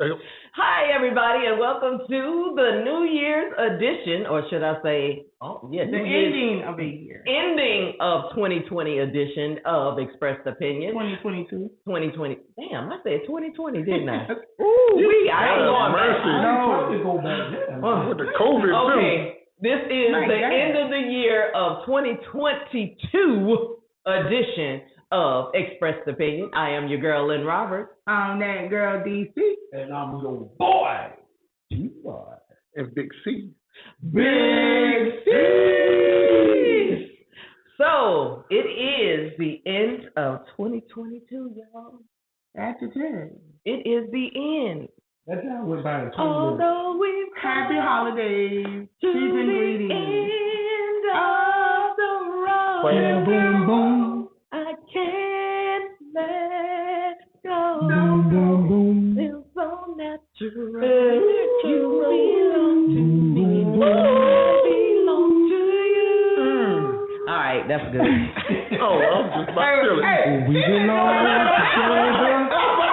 Hi, everybody, and welcome to the New Year's edition, or should I say, the ending of a year. Ending of 2020 edition of Expressed Opinion. 2022. 2020. Damn, I said 2020, didn't I? Ooh, I ain't going mercy. No. With the COVID, okay, this is the end of the year of 2022 edition of Expressed Opinion. I am your girl, Lynn Roberts. I'm that girl, DC. And I'm your boy, G-Boy. And Big C. Big C! So, it is the end of 2022, y'all. That's it. It is the end. That's how it went by in 20 Although we've Happy holidays. to Season the greetings. end of the road. Boom, boom, boom. I can't let go. Boom, boom, boom. Feels so natural. You belong to me. I belong to you. All right, that's good. I'm just about to feel it. We belong together.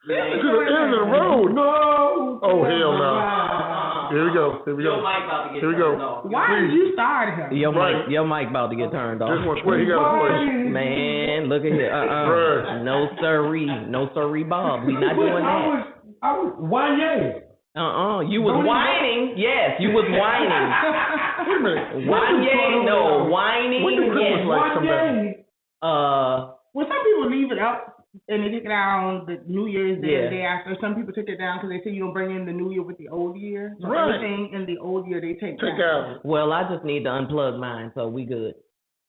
To the end of the road. No. Oh, hell no. Here we go. Your mic about to get Here we turned go. off. Why did you start him? Your mic about to get turned off. This one's where he got a voice. Man, look at here. Bruh. No sirree, Bob. We not doing that. I was Wanye. You was whining. Yes, you was whining. Wait a minute. Whining. When did Christmas Yes. lights come back? Well, some people leave it up and they take it out on the New Year's Day, Yeah. the day after. Some people took it down because they say you don't bring in the New Year with the old year. So Right. everything in the old year they take Take down. out. Well, I just need to unplug mine, so we good.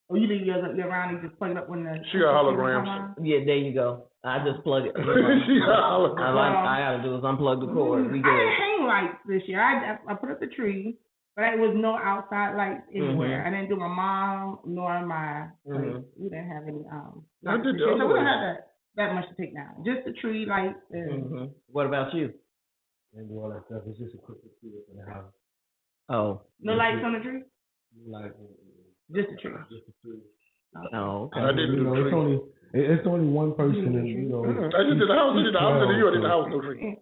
Or you leave yours around and just plug it up when the She got holograms. come on? Yeah, there you go. I just plug it. She got All holograms. I gotta do is unplug the cord. We I good. didn't hang lights this year. I put up the tree, but there was no outside lights anywhere. I didn't do my mom nor my Mhm. we didn't have any I lights did this the year, other so we don't way. have that much to take down. Just the tree lights and What about you? And do all that stuff. It's just a Christmas tree up in the house. Oh. no lights on the tree. Like, Just the tree. just a tree. Oh, okay. I didn't do the tree. It's only one person, and I just did the house. I did the house. I did the house. No tree.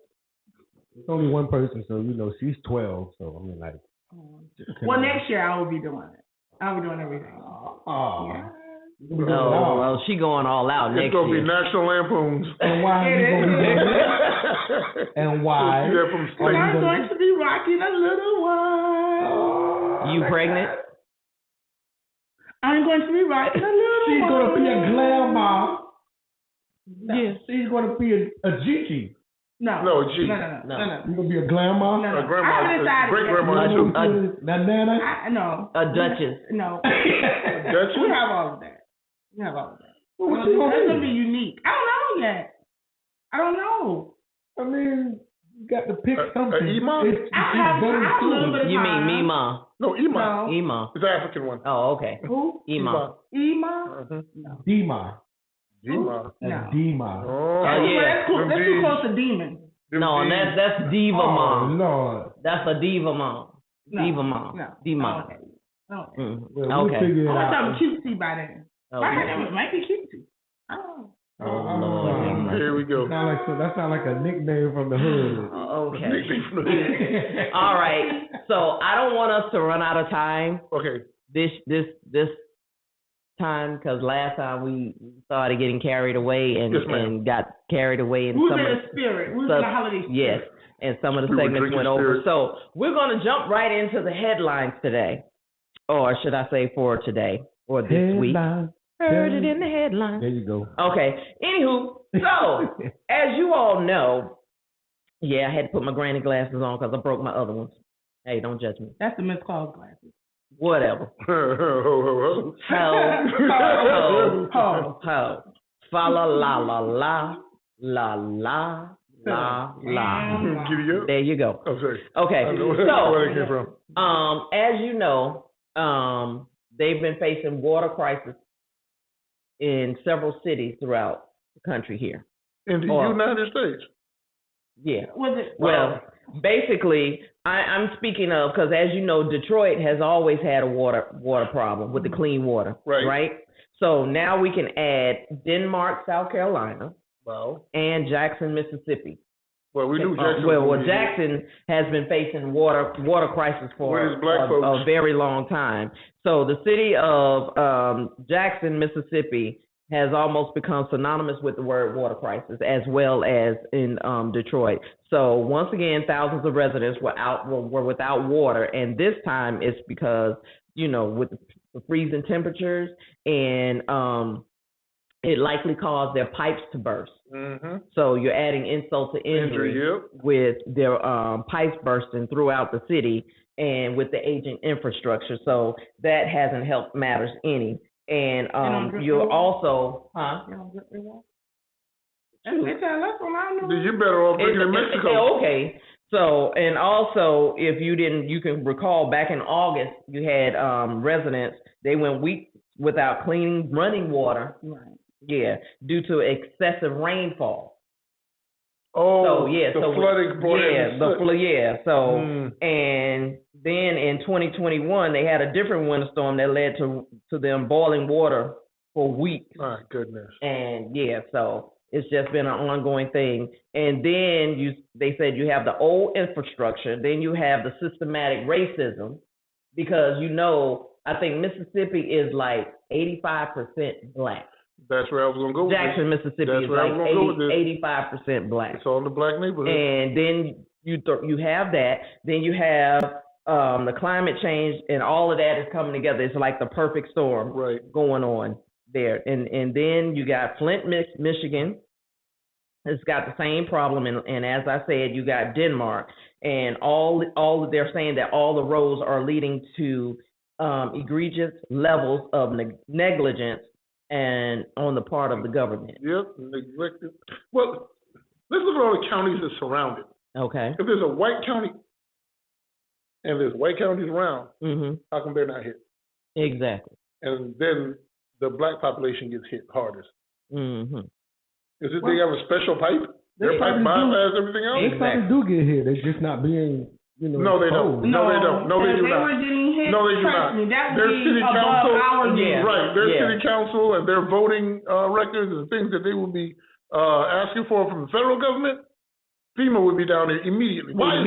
it's only one person, so she's 12. So I mean, like. Well, next year I will be doing it. I'll be doing everything. Oh. Yeah. Oh, well, she going all out It's next gonna be year. National Lampoons. And why? It You gonna be doing You and why? see that from And space. I'm going to be rocking a little while. You pregnant? I'm going to be rocking a little She's while. gonna be a glamour. Yes. She's gonna be a Gigi. No. No, G. No. You gonna be a glamour. No. A grandma, I haven't decided great yet. grandma too. That nana. No. A duchess. No. That's We have all of that. What she That's gonna gonna be be? unique. I don't know yet. I don't know. I mean, you got to pick A something. Ema? It's I have very a little bit of You mean time. Mima? No, Ema. No. Ema. It's the African one. Oh, okay. Who? Ema. Ema? Uh-huh. Dima. Ema. No. Dima. Oh, yeah. Well, that's cool. Them That's too Ds. close to demon. Them No, and Ds. that's diva Oh mom. Lord. That's a diva mom. No. Diva mom. No. D-mom. Okay. Okay. Mm. Well, we'll Okay. figure it I want out. something cutesy by then. Okay. Might be cutesy. I don't know. Oh, Lord. Here we go. That sound like a nickname from the hood. Okay. All right. So I don't want us to run out of time Okay. this time, because last time we started getting carried away and, Yes, ma'am. and got carried away in Who's some in of the spirit? Who's stuff- in the holiday spirit? yes, and some of the We were segments drinking went over. spirit. So we're going to jump right into the headlines today, or should I say for today or this week? Headline. Heard it in the headlines. There you go. Okay. Anywho, so as you all know, yeah, I had to put my granny glasses on because I broke my other ones. Hey, don't judge me. That's the Miss Claus glasses. Whatever. Ho, Ho. Fa la la la la la la la la. Giddy up. There you go. I'm sorry. Okay. I know where that came So, from. as you know, they've been facing water crisis in several cities throughout the country here. In the United States. Yeah. Was it? Well, basically, I'm speaking of, because as you know, Detroit has always had a water problem with the clean water, right? So now we can add Denmark, South Carolina, Wow. and Jackson, Mississippi Well, we knew Jackson. Jackson has been facing water crisis for a very long time. So the city of Jackson, Mississippi, has almost become synonymous with the word water crisis, as well as in Detroit. So once again, thousands of residents were without water, and this time it's because, you know, with the freezing temperatures, and it likely caused their pipes to burst. Mm-hmm. So you're adding insult to injury with their pipes bursting throughout the city and with the aging infrastructure. So that hasn't helped matters any. And you're also, You're better off drinking in Mexico. Okay. So, and also, if you can recall back in August, you had residents, they went weeks without clean running water. Right. Yeah, due to excessive rainfall. Oh, so flooding brought and then in 2021 they had a different winter storm that led to them boiling water for weeks. My goodness. And so it's just been an ongoing thing. And then they said you have the old infrastructure, then you have the systematic racism, because I think Mississippi is like 85% black. That's where I was going to go with Jackson, Mississippi is like 85% black. It's all in the black neighborhood. And then you have that. Then you have the climate change, and all of that is coming together. It's like the perfect storm going on there. And then you got Flint, Michigan. It's got the same problem. And as I said, you got Denmark. And they're saying that all the roads are leading to egregious levels of negligence and on the part of the government. Yep, neglected. Well, let's look at all the counties that surround it. Okay. If there's a white county and there's white counties around, how come they're not hit? Exactly. And then the black population gets hit hardest. Mm-hmm. Is it they have a special pipe? Their pipe bypass everything else? They probably do get hit. They're just not being, No, they don't. No, they don't. No, they do not. No, they do not. Their city council, right? Their city council and their voting records and things that they will be asking for from the federal government. FEMA would be down there immediately. Why is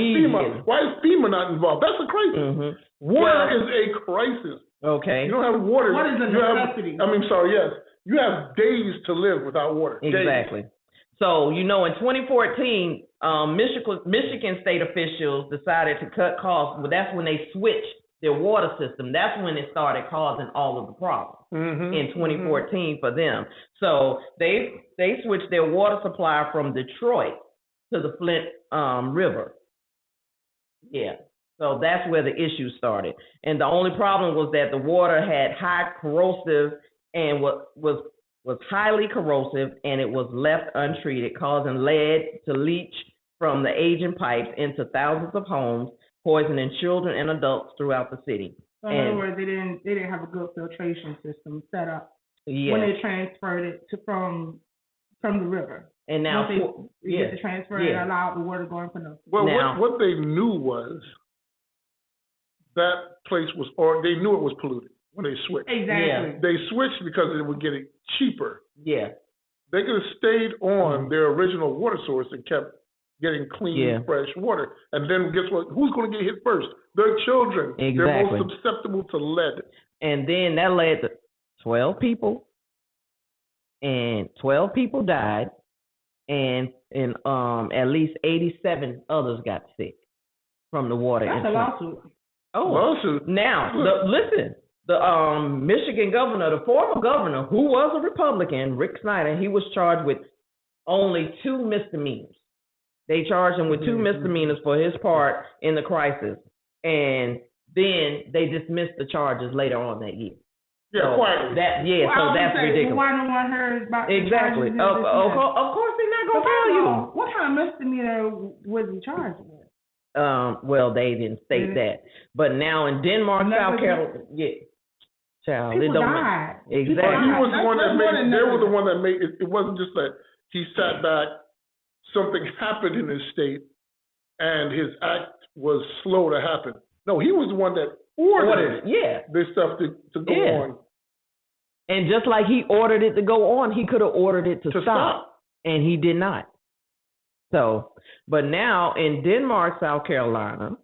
FEMA not involved? That's a crisis. Mm-hmm. Water is a crisis. Okay. You don't have water. What is a necessity? Yes. You have days to live without water. Exactly. Days. So, in 2014, Michigan state officials decided to cut costs. Well, that's when they switched their water system. That's when it started causing all of the problems in 2014 for them. So they switched their water supply from Detroit to the Flint River. Yeah. So that's where the issue started. And the only problem was that the water had high corrosive and was highly corrosive, and it was left untreated, causing lead to leach from the aging pipes into thousands of homes, poisoning children and adults throughout the city. So in other words, they didn't have a good filtration system set up when they transferred it from the river. And now they transferred it and allowed the water going for nothing. Well, what they knew was that place was, or they knew it was polluted when they switched. Exactly. Yeah. They switched because it would get it cheaper. Yeah. They could have stayed on their original water source and kept getting clean, fresh water. And then guess what? Who's going to get hit first? Their children. Exactly. They're most susceptible to lead. And then that led to 12 people. And 12 people died. And at least 87 others got sick from the water. That's a lawsuit. Oh, lawsuit. Now, listen. The Michigan governor, the former governor, who was a Republican, Rick Snyder, he was charged with only 2 misdemeanors. They charged him with 2 misdemeanors for his part in the crisis, and then they dismissed the charges later on that year. Yeah, quietly. So that's ridiculous. Why no one heard about exactly? Of course, they're not gonna tell you. What kind of misdemeanor was he charged with? Well, they didn't state that, but now in Denmark, South Carolina, child, people died. Exactly. He was the one that made. They were the one that made it. It wasn't just that he sat back. Something happened in his state, and his act was slow to happen. No, he was the one that ordered this stuff to go on. And just like he ordered it to go on, he could have ordered it to stop, and he did not. So, but now in Denmark, South Carolina,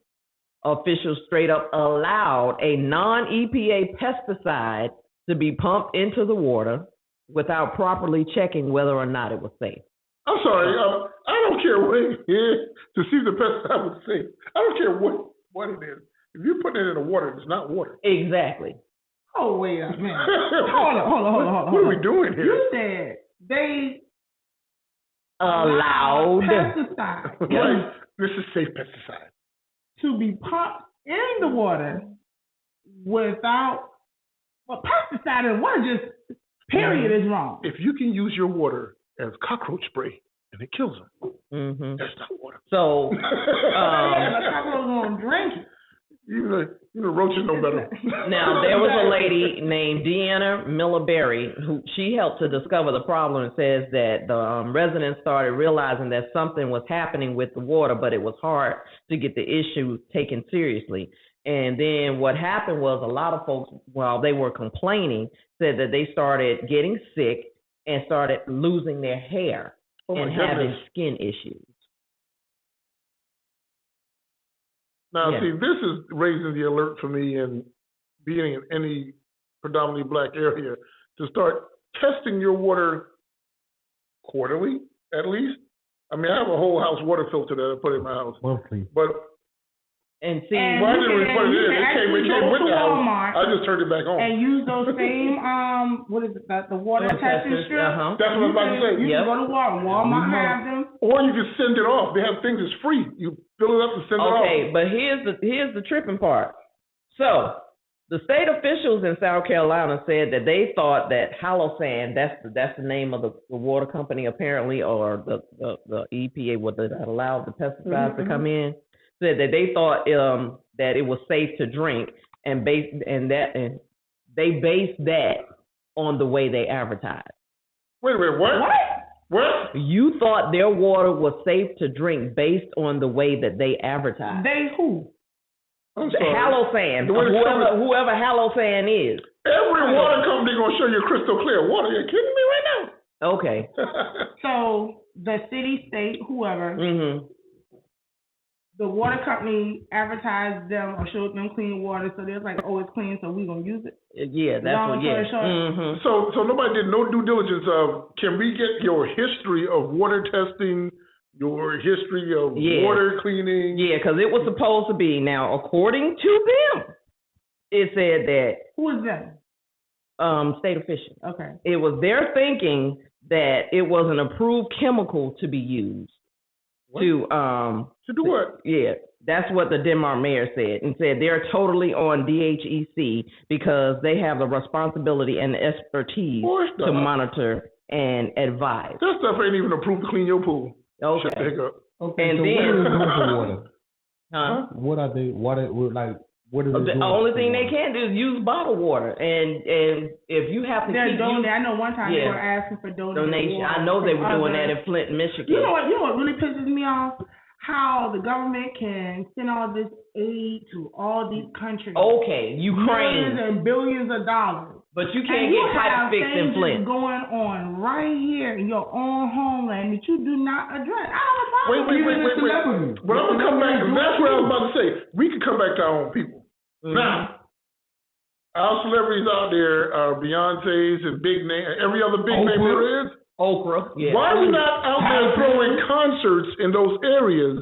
officials straight up allowed a non-EPA pesticide to be pumped into the water without properly checking whether or not it was safe. I'm sorry, I don't care what it is to see if the pesticide was safe. I don't care what it is. If you put it in the water, it's not water. Exactly. Oh, wait a minute. Hold on. What are we doing here? You said they allowed pesticide. Right. This is safe pesticide. To be pumped in the water without, well, pesticide in water just, period, is wrong. If you can use your water as cockroach spray and it kills them, that's not water. So, the cockroach won't drink it. Even the roaches know better. Now, there was a lady named Deanna Miller-Berry who she helped to discover the problem and says that the residents started realizing that something was happening with the water, but it was hard to get the issue taken seriously. And then what happened was a lot of folks, while they were complaining, said that they started getting sick and started losing their hair and having skin issues. Now, see, this is raising the alert for me and being in any predominantly black area to start testing your water quarterly, at least. I mean, I have a whole house water filter that I put in my house. Monthly. But and see, why didn't we put it in? It came with the house. I just turned it back on. And use those same what is it? The water testing strip. That's what I'm about to say. You can go to Walmart, have them. Or you can send it off. They have things that's free. You fill it up and send it off. Okay, but here's the tripping part. So the state officials in South Carolina said that they thought that Halosan, that's the name of the water company apparently, or the EPA that allowed the pesticides to come in, said that they thought that it was safe to drink, and they based that on the way they advertised. Wait a minute, what? What? You thought their water was safe to drink based on the way that they advertised. They who? I'm sorry. Halosan, whoever Halosan is. Every water company gonna show you crystal clear water. You're kidding me right now? Okay. So the city, state, whoever, the water company advertised them or showed them clean water, so they're like, oh, it's clean, so we're gonna use it. Yeah, that's what. Yeah. So nobody did no due diligence of, can we get your history of water testing, your history of water cleaning? Yeah, because it was supposed to be. Now, according to them, it said that. Who is them? State officials. Okay. It was their thinking that it was an approved chemical to be used. What? To do what? Yeah, that's what the Denmark mayor said, and said they're totally on DHEC because they have the responsibility and the expertise to monitor and advise. That stuff ain't even approved to clean your pool. Okay. Shut the heck up. Okay, and so then, what are they doing for water? Huh? What are they? What are they doing? The only thing they can do is use bottled water, and if you have to keep donating, I know one time they were asking for donation. I know they were doing that in Flint, Michigan. You know what really pisses me off? How the government can send all this aid to all these countries. Okay, Ukraine. Millions and billions of dollars. But you can't get pipe fixed in Flint. Going on right here in your own homeland that you do not address. I don't know. Wait. But I'm gonna come back. That's what I was about to say. We can come back to our own people. Now, our celebrities out there are Beyonce's and big name, every other big name there is. Okra. Yeah. Why are we not out there throwing concerts in those areas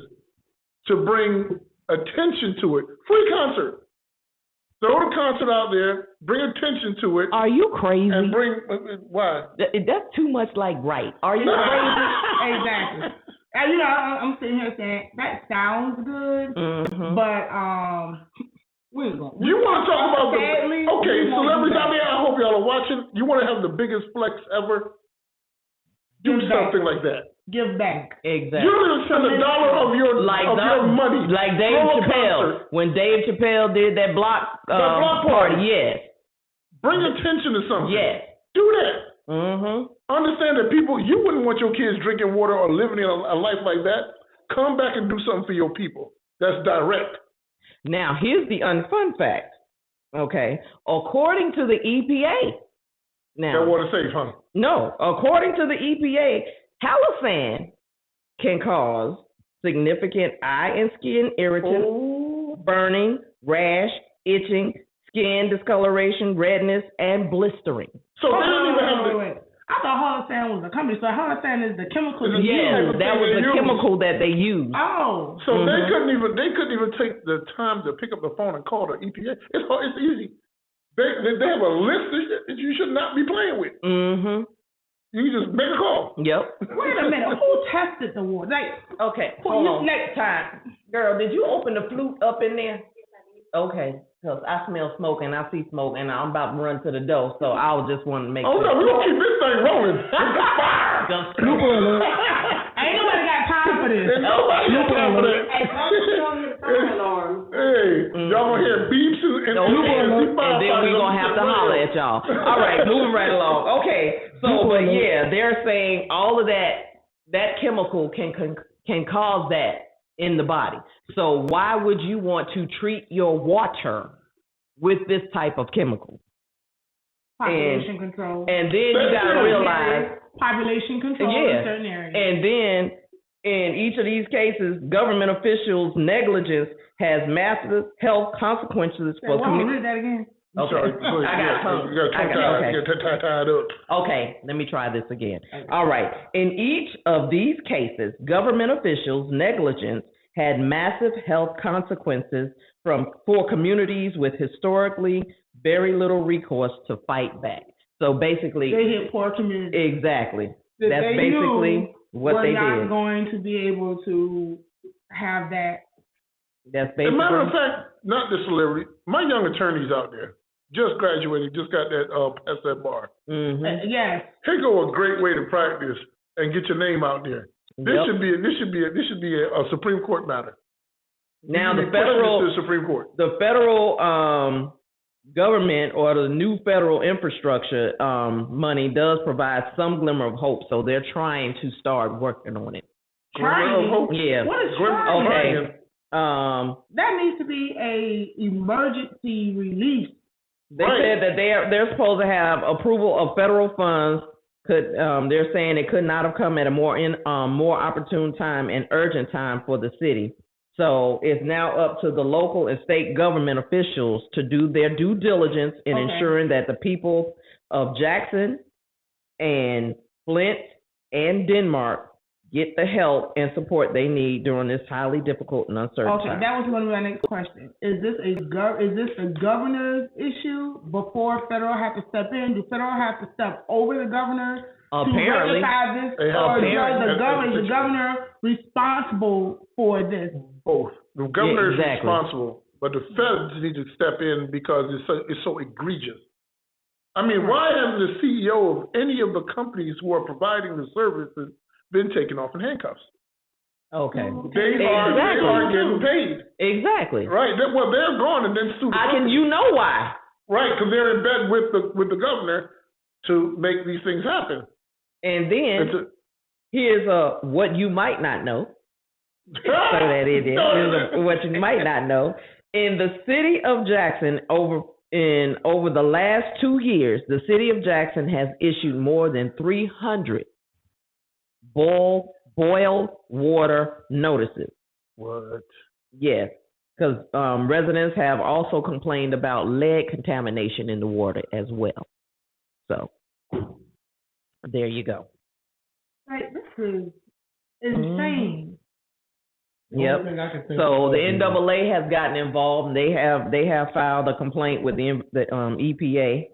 to bring attention to it? Free concert. Throw the concert out there, bring attention to it. Are you crazy? And bring, why? That's too much like right. Are you crazy? Exactly. And I'm sitting here saying, that sounds good, but you want to talk about celebrities out there, I hope y'all are watching. You want to have the biggest flex ever? Do something like that. Give back. Exactly. You're going to spend $1 of your money. Like Dave Chappelle. When Dave Chappelle did that block party, yes. Bring attention to something. Yes. Do that. Understand that you wouldn't want your kids drinking water or living in a life like that. Come back and do something for your people. That's direct. Now, here's the unfun fact. Okay. According to the EPA. Now, that water safe, huh? No. According to the EPA, Halosan can cause significant eye and skin irritant, burning, rash, itching, skin discoloration, redness, and blistering. So they don't even have to. I thought Holosan was a company. So Holosan is the chemical. Yeah, that was the chemical that they used. Oh. So they couldn't even take the time to pick up the phone and call the EPA. It's easy. They have a list that you should not be playing with. Mm-hmm. You can just make a call. Yep. Wait a minute. Who tested the water? Okay. Hold on. Next time, girl, did you open the flute up in there? Okay. Because I smell smoke and I see smoke and I'm about to run to the door, so I just want to make sure. Oh, no, we're going to keep this thing rolling. Fire! Ain't nobody got time for this. Nobody got time for that. Hey, y'all going to hear beeps and then we're going to have to holler at y'all. All right, moving right along. Okay, so, but yeah, they're saying all of that chemical can cause that in the body. So why would you want to treat your water with this type of chemical? Population control. And then you got to realize population control in certain areas. And then in each of these cases, government officials' negligence has massive health consequences for communities. Read that again. Okay. I got tied up. Okay, let me try this again. All right. In each of these cases, government officials' negligence had massive health consequences for communities with historically very little recourse to fight back. So basically, they hit poor communities. Exactly. That's basically what they did. We're not going to be able to have that. That's basically. As a matter of fact, not the celebrity. My young attorneys out there just graduated, just got that past that bar. Mm-hmm. Yes. Here go a great way to practice and get your name out there. This should be a Supreme Court matter. Now the federal Supreme Court. The federal government or the new federal infrastructure money does provide some glimmer of hope, so they're trying to start working on it. Glimmer of hope. Yeah. What is trying? Okay. That needs to be a emergency release. They said that they're supposed to have approval of federal funds. They're saying it could not have come at a more opportune time and urgent time for the city. So it's now up to the local and state government officials to do their due diligence in ensuring that the people of Jackson and Flint and Denmark get the help and support they need during this highly difficult and uncertain time. That was one of my next questions. Is this a governor's issue before federal have to step in? Do federal have to step over the governor apparently to rectify this? Or is the governor responsible for this? Both. The governor is responsible, but the feds need to step in because it's so egregious. I mean, why hasn't the CEO of any of the companies who are providing the services been taken off in handcuffs? Okay. They are getting paid. Exactly. Right. Well, they're gone and then sue the company. You know why? Right, because they're in bed with the governor to make these things happen. And then here's what you might not know. So that it is what you might not know. In the city of Jackson, over the last 2 years, the city of Jackson has issued more than 300 boiled water notices. What? Yes, because residents have also complained about lead contamination in the water as well. So there you go. Right, this is insane. Yep. So the NAA has gotten involved, and they have filed a complaint with the EPA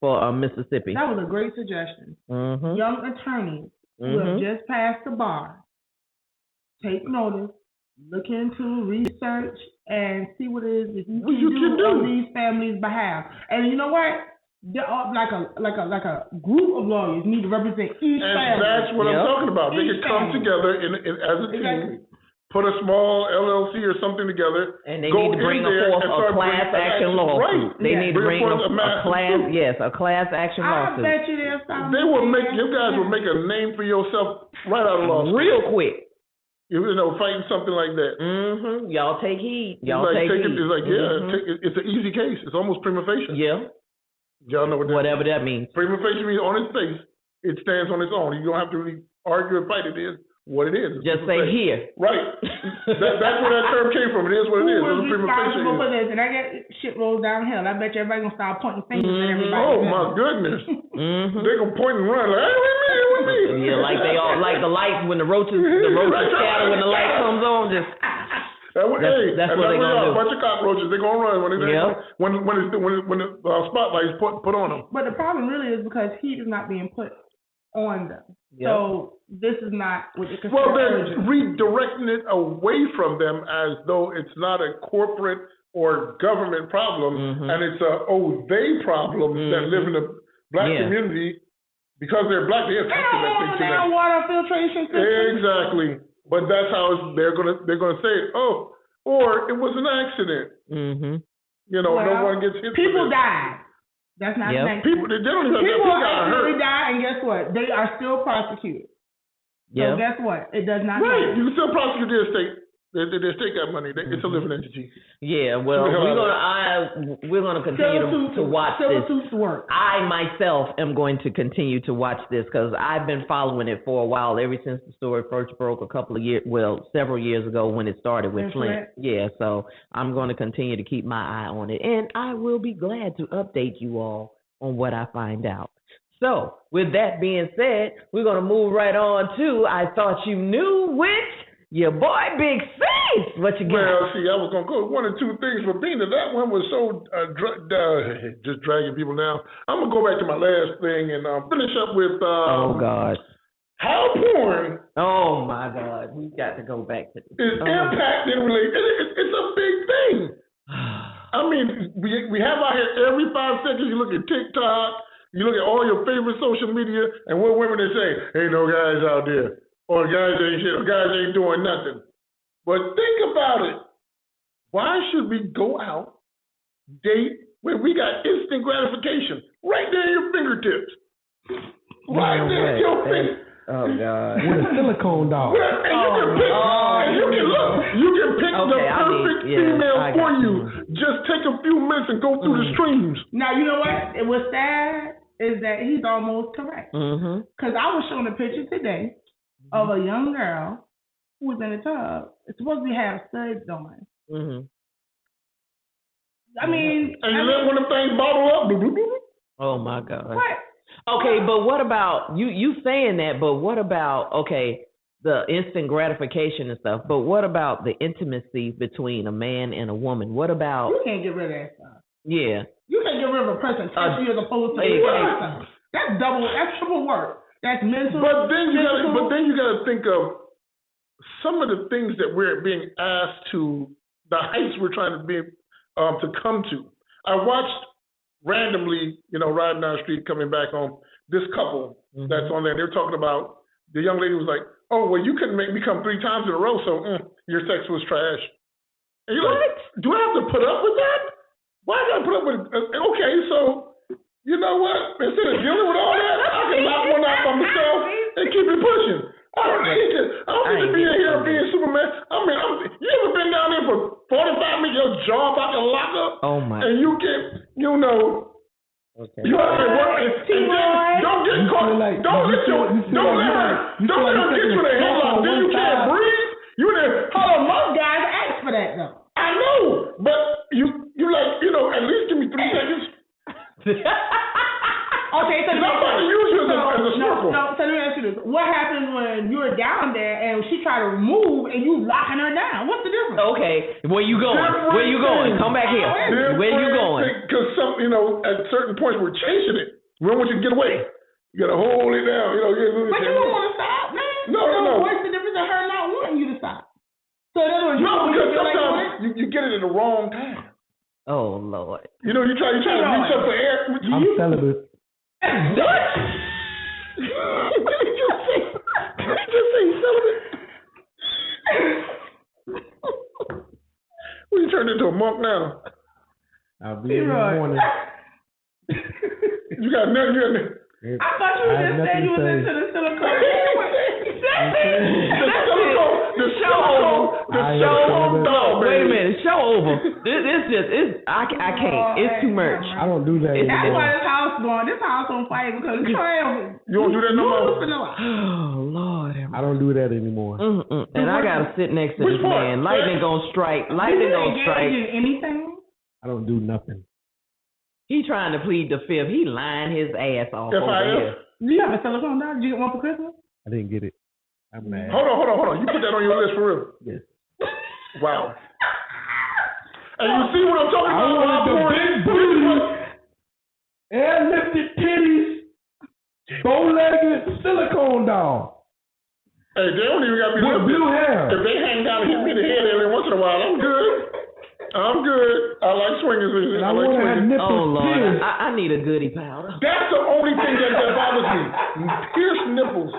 for Mississippi. That was a great suggestion. Mm-hmm. Young attorneys who have just passed the bar, take notice, look into research, and see what it is that you can do on these families' behalf. And you know what? They're like a group of lawyers need to represent each family. And that's what I'm talking about. They can come together as a team, put a small LLC or something together. And they need to bring forth a class action lawsuit. Right. They need to bring a class action lawsuit. I bet you there's something. You guys will make a name for yourself right out of lawsuit. Real quick. You know, fighting something like that. Mm-hmm. Y'all take heed. It's an easy case. It's almost prima facie. Yeah. Y'all know what that Whatever that means. Prima facie means on its face, it stands on its own. You don't have to really argue and fight. It is what it is. Just say here. Right. That's where that term came from. It is what it is. Who was responsible for this? And I get shit rolls downhill. I bet you everybody's gonna start pointing fingers at everybody. Oh my goodness. They're gonna point and run like, hey, what me? Yeah, like they all like the lights when the roaches scatter when the light comes on. Just that's what they're gonna do. A bunch of cockroaches. They're gonna run when the spotlight is put on them. But the problem really is because heat is not being put on them. Yep. So this is not what you consider. Well, they're redirecting it away from them as though it's not a corporate or government problem, and it's they problem that live in the black community because they're black. They have their water filtration system. Exactly, but that's how they're gonna say it. Oh, or it was an accident. You know, no one gets hit. People died. That's not an people. They don't even people actually die, and guess what? They are still prosecuted. So guess what? It does not matter. You can still prosecute their state. Their state got money. It's a living entity. Yeah, well, we're gonna continue to watch this. I myself am going to continue to watch this because I've been following it for a while, ever since the story first broke several years ago when it started with Flint. Yeah, so I'm going to continue to keep my eye on it, and I will be glad to update you all on what I find out. So, with that being said, we're going to move right on to I Thought You Knew with your boy Big Face. What you got? Well, see, I was going to go with one or two things, but being that one was so just dragging people down, I'm going to go back to my last thing and finish up with oh, God. How porn. Oh, my God. We got to go back to this. Is impacting relationships. It's a big thing. I mean, we have out here every 5 seconds, you look at TikTok, you look at all your favorite social media, and what women they say, ain't no guys out there. Or guys ain't shit, or guys ain't doing nothing. But think about it. Why should we go out, date, when we got instant gratification right there in your fingertips? Right there in your fingertips. Oh, God. With a silicone dog. And you can pick the perfect female for you. Just take a few minutes and go through the streams. Now, you know what? It was sad is that he's almost correct. Because I was shown a picture today of a young girl who was in a tub. It's supposed to have studs on. I mean, and you let one of them things bottle up. Oh my God. What? Okay, but what about you saying that? But what about the instant gratification and stuff? But what about the intimacy between a man and a woman? What about? You can't get rid of that stuff. Yeah. You can't get rid of a person touch you as opposed to stuff. That's triple work. That's mental. But then you got to think of some of the things that we're being asked to, the heights we're trying to be to come to. I watched randomly, riding down the street, coming back home, this couple that's on there. They're talking about the young lady was like, "Oh, well, you couldn't make me come 3 times in a row, so your sex was trash." And you're like, "Do I have to put up with that? Why do I put up with it?" Okay, so. You know what? Instead of dealing with all that, I can knock one out by myself and keep it pushing. I don't need to be in here being Superman. I mean, you ever been down there for 45 minutes, your jaw about to lock up? Oh, my. And you get, you have to work. And don't get caught. Don't let her get you in the headlock. Then you can't breathe. You there. Hold on, most guys ask for that, though. I know, but you like, at least give me 3 seconds. Okay, so nobody uses it as a circle. No, so let me ask you this. What happens when you're down there and she try to move and you locking her down? What's the difference? Okay, where you going? Where you going? Come back here. Where you going? Because at certain points we're chasing it. We don't want you to get away. You gotta hold it down. But you don't want to stop, man. No. What's the difference of her not wanting you to stop? So that's what because sometimes you get it at the wrong time. Oh, Lord. You try to reach up for air. I'm celibate. What? Did he just say he's celibate? Well, you turned into a monk now. I'll be in the morning. You got nothing. I thought you just said you was into the silicone. The show. Wait a minute. Show over. over. I can't. It's too much. I don't do that That's anymore. why this house on fire because Trail. You don't do that no more? Oh, Lord. I don't do that anymore. And I got to sit next to this man. Lightning gonna strike. Lightning gonna strike. Anything? I don't do nothing. He trying to plead the fifth. He lying his ass off over here. Do you have a silicone dog? Did you get one for Christmas? I didn't get it. I'm mad. Hold on. You put that on your list for real? Yes. Wow. And you see what I'm talking about? I wanted the big booty, air-lifted titties, bow-legged silicone doll. Hey, they don't even got to be with blue hair. If they hang down and hit me in the head every once in a while, I'm good. I like swingers. And I want to have nipples. Oh, Lord. I need a goodie powder. That's the only thing that bothers me. Pierced nipples.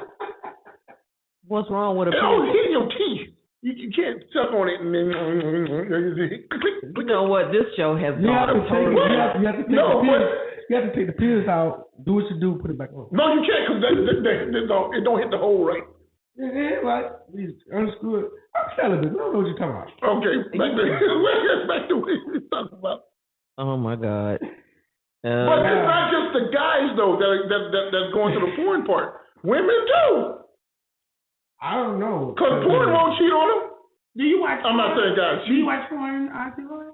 What's wrong with a piercing? It hit your teeth. You can't suck on it and then you know what? This show has gone totally. You have to take the pills out. Do what you do. Put it back on. No, you can't because it don't hit the hole right. Yeah, right. Unscrew it. I'm celibate. I don't know what you're talking about. Okay, back to what you're talking about. Oh my God. But it's not just the guys though that's going to the porn part. Women too. I don't know. Because porn won't cheat on them. Do you watch? I'm not saying guys. Do you watch porn, Roy?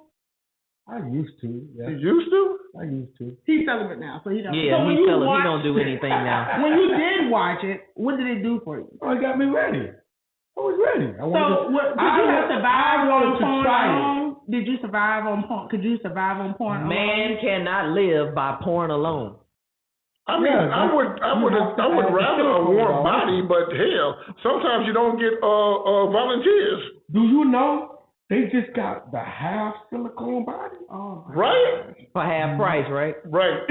I used to. Yeah. You used to? I used to. He's celibate now, so he don't. Yeah, so he's celibate. He don't do anything now. When you did watch it, what did it do for you? Oh, it got me ready. I was ready. Did you survive on porn? Did you survive on porn? Could you survive on porn? Man cannot live by porn alone. I mean, I would rather a warm body, but hell, sometimes you don't get volunteers. Do you know they just got the half silicone body? Oh, right? For half price, right? Right.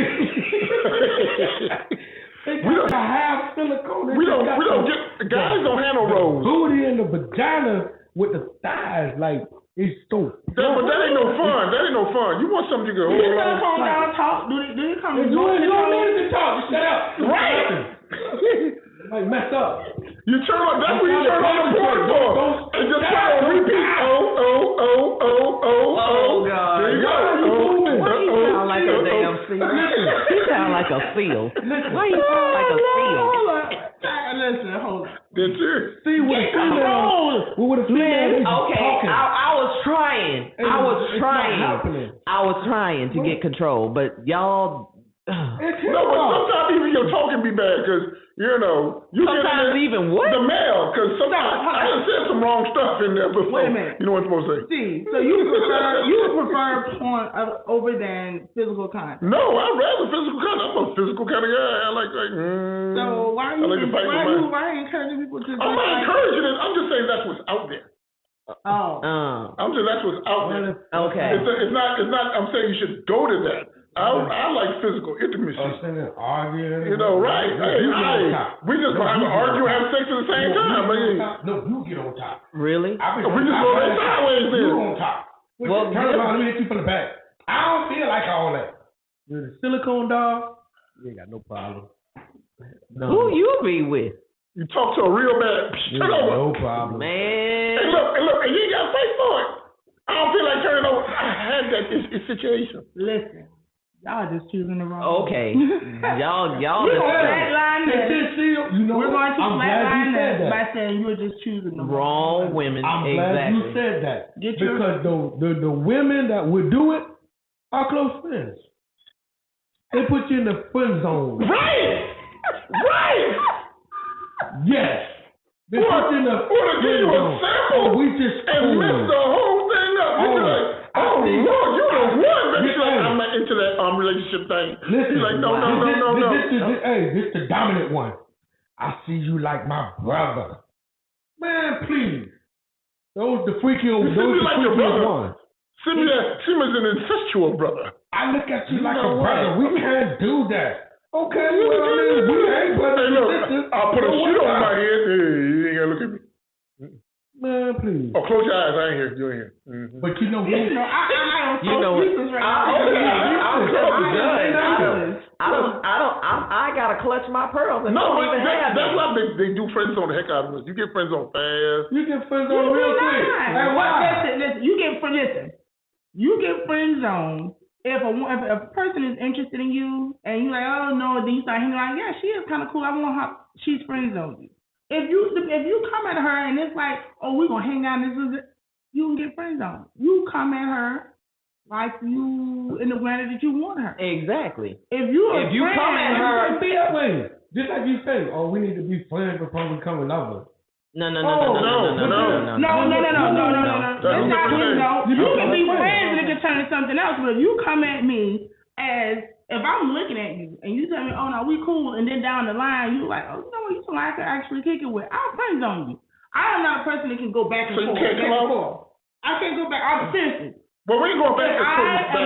They got the half silicone. We don't get guys don't handle rolls. Booty and the vagina with the thighs like. It's so. But that ain't no fun. That ain't no fun. You want something you can hold on. Do they come down talk? Do they come? You don't need to talk. Shut up. Right. Like mess up. You turn on. That's what you turn on the porn for. And just put on repeat. Oh. God. There you go. He sound like a damn seal. He sound like a seal. Why you sound like a seal? Listen, hold on. Did you? See what a female. Okay, I was trying. I was trying to get control, but y'all. No, but sometimes even your talking be bad because you sometimes even what the male because sometimes I done said some wrong stuff in there before. Wait a minute. You know what I'm supposed to say? See, so you would prefer porn over than physical contact? No, I'd rather physical contact. I'm a physical kind of guy. I like. So why are you encouraging people to? I'm not encouraging it. I'm just saying that's what's out there. I'm just that's what's out there. Okay. It's not. I'm saying you should go to that. I like physical intimacy. Arguing. Right. We just gonna have to argue and have sex at the same time. No, you get on top. Really? We just go sideways then. You on top. Well, turn around, let me hit you from the back. I don't feel like all that. You're the silicone dog. You ain't got no problem. No. Who you be with? You talk to a real man. Turn over. No problem. Hey, Man. look, and you ain't got to fight for it. I don't feel like turning over. I had that situation. Listen. Y'all just choosing the wrong. Okay, y'all. We're going to flatline that. We're going to flatline that by saying you're just choosing the wrong women. I'm glad you said that because the women that would do it are close friends. They put you in the friend zone. Right. Yes. They put you in the friend zone. Sample. We just and mess the whole thing up. You be like, Lord, you're the one. I'm not into that relationship thing. Listen, he's like, no. This the dominant one. I see you like my brother. Man, please. Those the freaky old ones. See me as an incestual brother. I look at you like a brother. We can't do that. Okay, we ain't brothers and sisters. I'll put a sheet on my head. Hey, you ain't gonna look at me. Man, please. Oh, close your eyes. I ain't here. You ain't here. Mm-hmm. But I gotta clutch my pearls and no, but that's why they do friend zone the heck out of us. You get friend zone fast. You get friend zone real quick. Listen, you get listen. You get friend zoned if a person is interested in you and you're like, oh no, then you start hanging like, yeah, she is kind of cool. I want her. She's friend zoned you. If you come at her and it's like, oh, we're gonna hang out, you can get friend zoned. You come at her like you in the manner that you want her. Exactly. If you come at her, be that way. Just like you say, oh, we need to be friends before we become lovers. No. That's not no. You can be friends and it can turn to something else. But if you come at me as if I'm looking at you and you tell me, oh no, we cool, and then down the line you like, oh, you know what, you somebody I could actually kick it with. I'm friends on you. I am not a person that can go back and forth. So you can't come out? I can't go back. I'm seriously. Well, we ain't going back and forth. If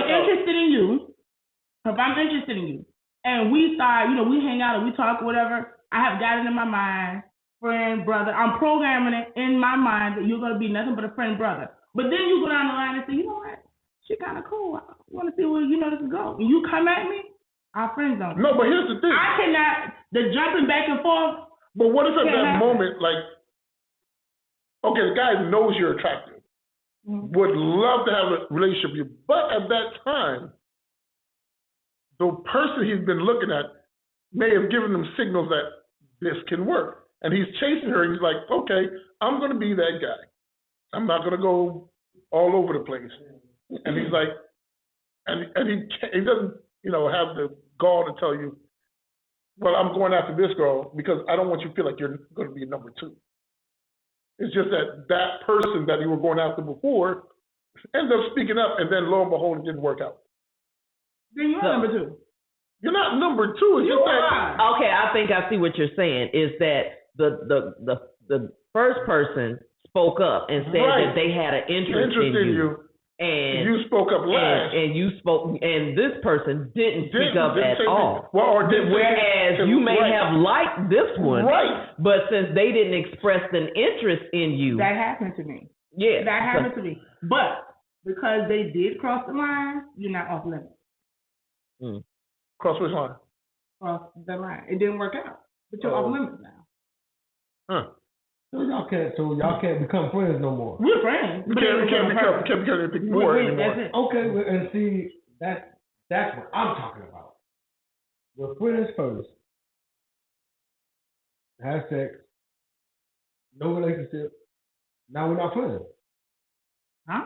I'm interested in you, and we start, we hang out and we talk or whatever, I have got it in my mind. Friend, brother. I'm programming it in my mind that you're going to be nothing but a friend, brother. But then you go down the line and say, you know what? She kind of cool. I want to see where this will go. And you come at me, our friends don't. No, but here's the thing. I cannot, the jumping back and forth. But what if at that moment, like, okay, the guy knows you're attractive, would love to have a relationship with you, but at that time, the person he's been looking at may have given him signals that this can work. And he's chasing her, and he's like, okay, I'm going to be that guy. I'm not going to go all over the place. And he's like, and he doesn't, have the gall to tell you, well, I'm going after this girl because I don't want you to feel like you're going to be number two. It's just that person that you were going after before ends up speaking up, and then lo and behold, it didn't work out. Then you're number two. You're not number two. It's just that. Okay, I think I see what you're saying. Is that the first person spoke up and said that they had an interest in you. And you spoke up last. And you spoke, and this person didn't speak up at all. Whereas you may have liked this one, right? But since they didn't express an interest in you, that happened to me. Yeah, that happened to me. But because they did cross the line, you're not off limits. Cross which line? Cross the line. It didn't work out, but you're off limits now. Huh. So y'all can't become friends no more. We're friends. We can't become anything more anymore. That's it. Okay, and see that's what I'm talking about. We're friends first. Have sex. No relationship. Now we're not friends. Huh?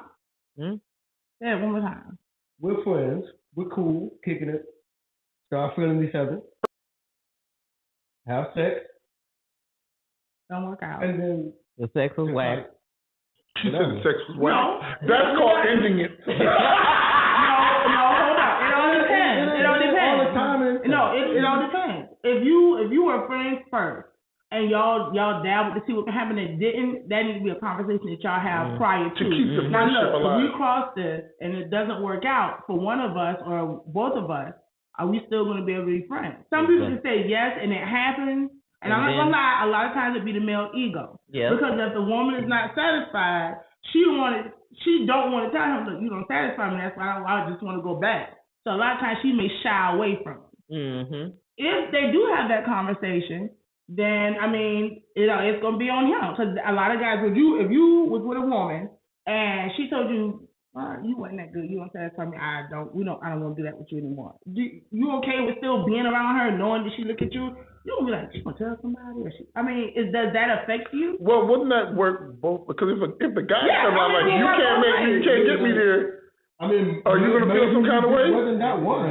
Say it one more time. We're friends. We're cool, kicking it. Start feeling each other. Have sex. Don't work out. And then the sex was whack. She said the sex was whack. No. That's called ending it. No, hold on. It all depends. It all depends. All the time it all depends. If you were friends first and y'all dabbled to see what can happen and didn't, that needs to be a conversation that y'all have prior to. To keep the now friendship look, alive. if we cross this and it doesn't work out for one of us or both of us, are we still going to be able to be friends? Some people can say yes and it happens. And I'm not gonna lie, a lot of times it be the male ego. Yeah. Because if the woman is not satisfied, she don't want to tell him, look, you don't satisfy me, that's why I just want to go back. So a lot of times she may shy away from it. If they do have that conversation, then it's gonna be on him. Because a lot of guys, if you was with a woman and she told you, you wasn't that good, you don't satisfy me, I don't want to do that with you anymore. You okay with still being around her, knowing that she look at you? You don't be like, she gonna tell somebody? Does that affect you? Well, wouldn't that work both? Because if the guy comes out like you can't get me there, are you gonna feel some kind of way? Wasn't that one?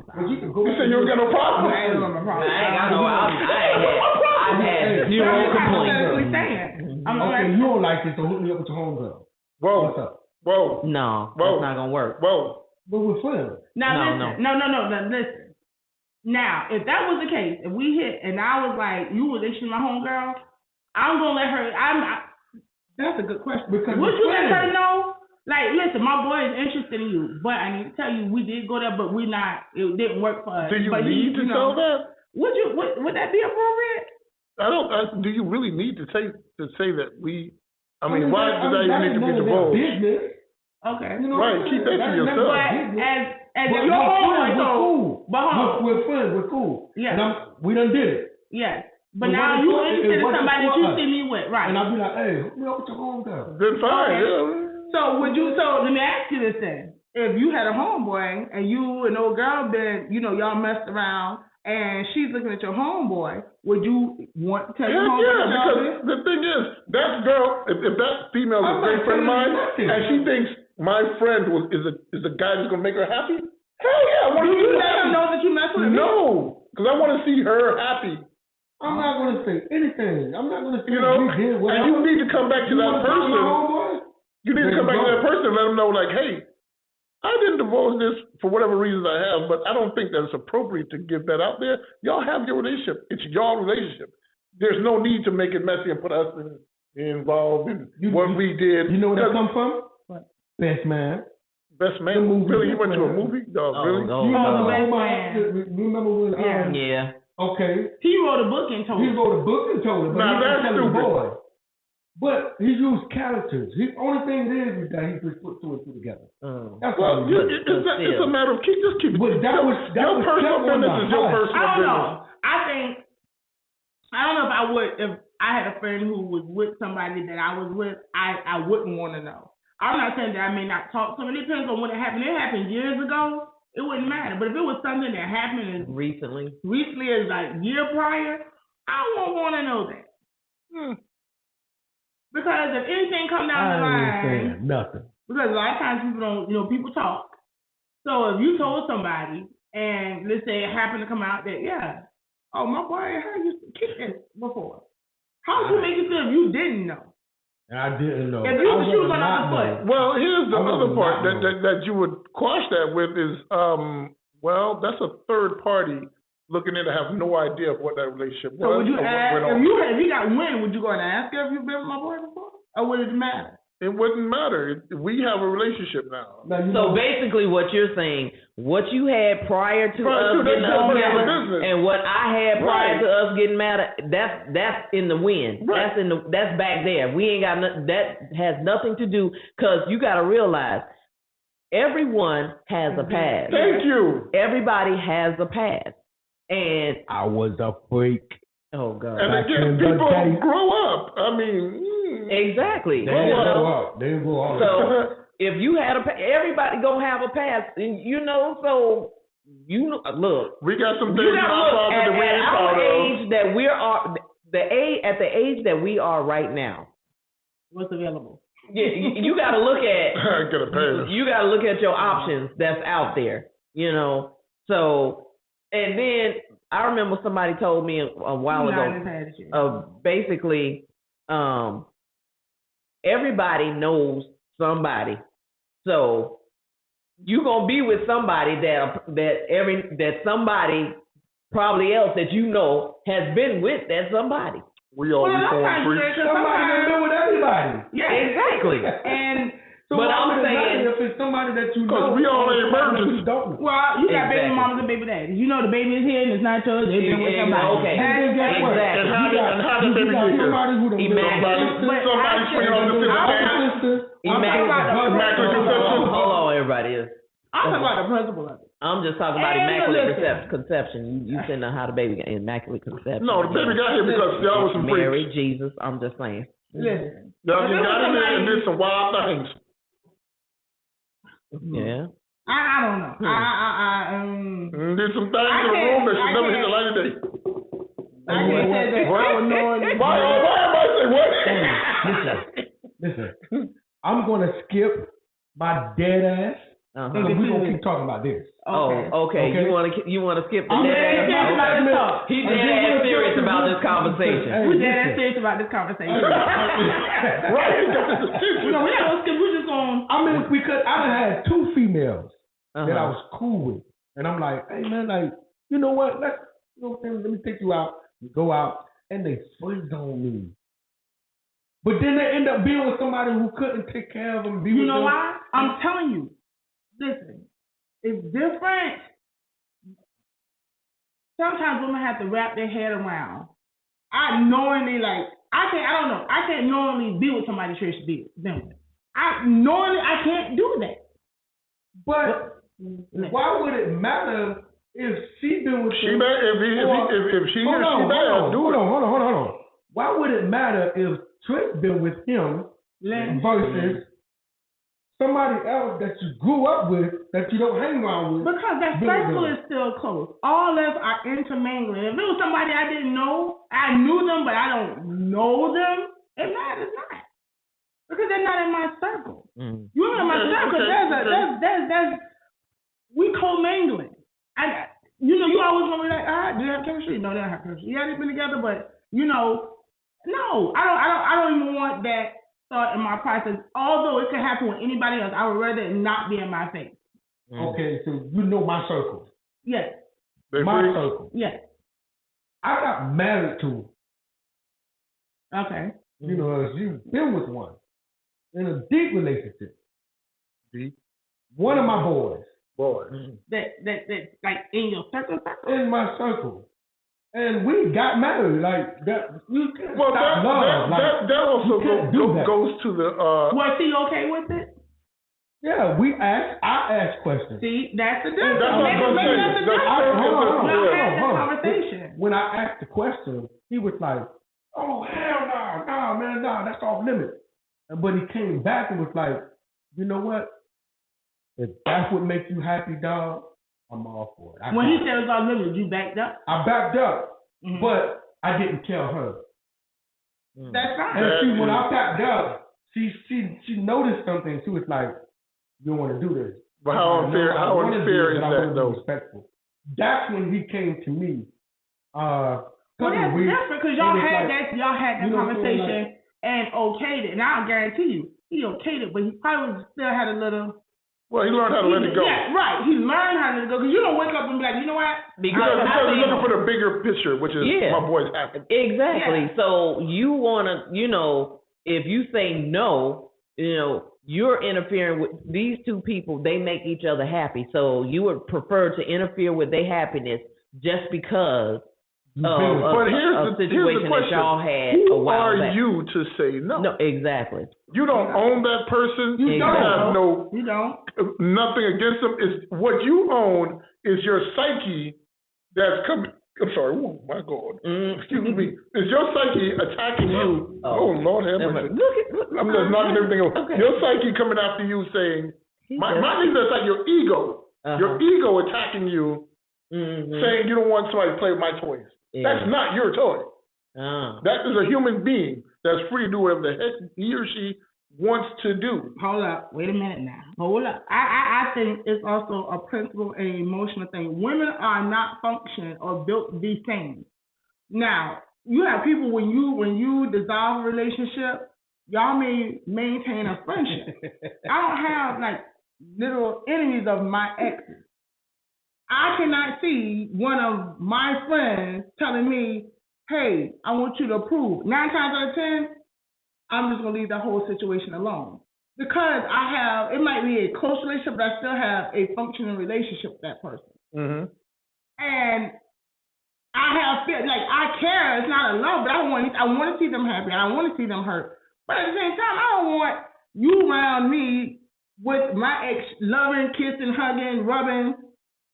But you can go. You said you don't got no problem. I ain't got no problem. I had zero complaints. Okay, you don't like it, so hook me up with your homegirl. Whoa. What's up? Whoa. No, that's not gonna work. Whoa. But we're friends. Now listen. Now, if that was the case, if we hit and I was like, you was interested in my homegirl, I'm gonna let her. That's a good question. Because would you let her know? Like, listen, my boy is interested in you, but I need to tell you, we did go there, but it didn't work for us. Do you need to tell that? Would that be appropriate? Do you really need to say that we? I mean, why does that even need to be divulged? Business. Okay. Right. Keep that to yourself. But as your homeboy, so we're friends. We're cool. Yeah. We done did it. Yes. But now you interested in somebody that you see me with, right? And I'll be like, hey, hook me up with your homegirl. Then fine. Okay. Yeah. So let me ask you this then. If you had a homeboy and you and old girl been, y'all messed around and she's looking at your homeboy, would you want to tell your homeboy? Yeah, because the thing is, that girl, if that female is a great friend of mine, and she thinks my friend is a guy that's gonna make her happy, hell yeah, I want to see her. Do you let her know that you mess with her? No, because I want to see her happy. I'm not gonna say anything. I'm not gonna say and you need to come back to that person. You need to come back to that person and let them know, like, hey, I didn't divulge this for whatever reasons I have, but I don't think that it's appropriate to give that out there. Y'all have your relationship. It's your relationship. There's no need to make it messy and put us involved in what we did. You know where that come from? What? Best Man. Best Man? Really? You went to a movie? Really? Remember when? Yeah. Okay. He wrote a book and told it. But now that's stupid. But he used characters. The only thing is that he just put two and two together. That's well, it's a matter of just keep it. But that was your personal business is your personal business. I don't know. I don't know if I would, if I had a friend who was with somebody that I was with, I wouldn't want to know. I'm not saying that I may not talk to them. It depends on when it happened. It happened years ago. It wouldn't matter. But if it was something that happened recently as like year prior, I won't want to know that. Because if anything comes down the line, nothing. Because a lot of times people don't, people talk. So if you told somebody, and let's say it happened to come out that, my boy, how you kicked it before? How would you make it feel if you didn't know? And I didn't know. If you were shooting on the foot. Well, here's the other part that you would quash that with is, that's a third party looking in to have no idea of what that relationship was. So would you ask, if you got wind, would you go and ask her if you've been with my boy before? Or would it matter? It wouldn't matter. We have a relationship now. So basically what you're saying, what you had prior to us getting together and what I had prior to us getting mad, that's in the wind. Right. That's back there. We ain't got nothing, that has nothing to do, because you got to realize everyone has a past. Thank you. Everybody has a past. And I was a freak. Oh God! And again, people grow up. I mean, exactly. They grow up. They grow up. So if you had everybody gonna have a past, So look. We got some things in our closet that we ain't proud of. At the age that we are right now. What's available? Yeah, you got to look at. You got to look at your options that's out there. So. And then I remember somebody told me a while ago, basically, everybody knows somebody. So you're gonna be with somebody that somebody probably else that has been with that somebody. We all be born free. Somebody has been with everybody. Yeah, exactly. And but I'm saying, if it's somebody that you because know, we all ain't virgins. Well, you got baby mamas and baby daddies. You know the baby is here and it's not yours. They've been with somebody. Okay. Exactly. And how did baby get here? Somebody who don't Somebody's putting on the immaculate conception. Hold on, everybody. I'm talking about the principle of it. I'm just talking about immaculate conception. You said how the baby got immaculate conception. No, the baby got here because y'all was some freaks. Mary, Jesus. I'm just saying. Listen. Y'all just got in there and did some wild things. Yeah. I don't know. Did some things in the room that should never hit the light of day. I can't say that. Why am I saying what? Listen. I'm gonna skip my dead ass. And we're gonna keep talking about this. Okay. You wanna skip the dead ass? He's dead ass serious about this conversation. We're dead ass serious about this conversation. Right. We're not gonna skip. We're just going. Because I done had two females that I was cool with, and I'm like, hey man, like, you know what? Let me take you out. We go out, and they freaked on me. But then they end up being with somebody who couldn't take care of them. You know why? I'm telling you. Listen, it's different. Sometimes women have to wrap their head around. I don't know. I can't normally be with somebody Trish be with them. I can't do that. But why would it matter if she been with him? If she or she bad, do it. Hold on. Why would it matter if Trish been with him versus somebody else that you grew up with that you don't hang around with. Because that circle is still close. All of us are intermingling. If it was somebody I didn't know, I knew them, but I don't know them, it matters not. Because they're not in my circle. You're in my circle. There's we commingling. You always gonna be like, do they have chemistry? No, they don't have chemistry. Yeah, they've been together, but no, I don't even want that thought in my process. Although it could happen with anybody else, I would rather it not be in my face. Okay, so you know my circle. Yes. My circle. Yes. I got married to. Okay. You've been with one in a deep relationship. Deep. One of my boys. That like in your circle. In my circle. And we got married like that. You can't well, stop love. That also goes to the. Was he okay with it? Yeah, I asked questions. See, that's the difference. Conversation. When I asked the question, he was like, "Oh hell no, man, that's off limits." But he came back and was like, "You know what? If that's what makes you happy, dog, I'm all for it." When he said it was off limits, you backed up? I backed up, but I didn't tell her. That's fine. And see, when I backed up, she noticed something. She was like, "You don't want to do this." But how unfair is that, though? Respectful. That's when he came to me. Well, that's different because y'all had that conversation and okayed it. And I'll guarantee you, he okayed it, but he probably still had a little. Well, he learned how to let it go. Yeah, right. He learned how to let it go. Because you don't wake up and be like, you know what? Because he's looking for the bigger picture, which is my boy's happy. Exactly. Yeah. So you want to, if you say no, you're interfering with these two people. They make each other happy. So you would prefer to interfere with their happiness just because but here's the situation that y'all had a while back. Who are you to say no? No, exactly. You don't own that person. You don't. You don't. Nothing against them. Is what you own is your psyche that's coming. I'm sorry. Oh my God. Excuse me. Is your psyche attacking you? Oh Lord have mercy. I'm just knocking everything over. Okay. Your psyche coming after you, saying, "My thing is like your ego. Your ego attacking you, saying you don't want somebody to play with my toys." Yeah. That's not your toy. That is a human being that's free to do whatever the heck he or she wants to do. Hold up. Wait a minute now. Hold up. I think it's also a principle and emotional thing. Women are not functioning or built to be same. Now, you have people when you dissolve a relationship, y'all may maintain a friendship. I don't have like little enemies of my exes. I cannot see one of my friends telling me, "Hey, I want you to approve." 9 times out of 10, I'm just gonna leave that whole situation alone because it might be a close relationship, but I still have a functioning relationship with that person. And I care. It's not a love, but I want to see them happy. I want to see them hurt. But at the same time, I don't want you around me with my ex loving, kissing, hugging, rubbing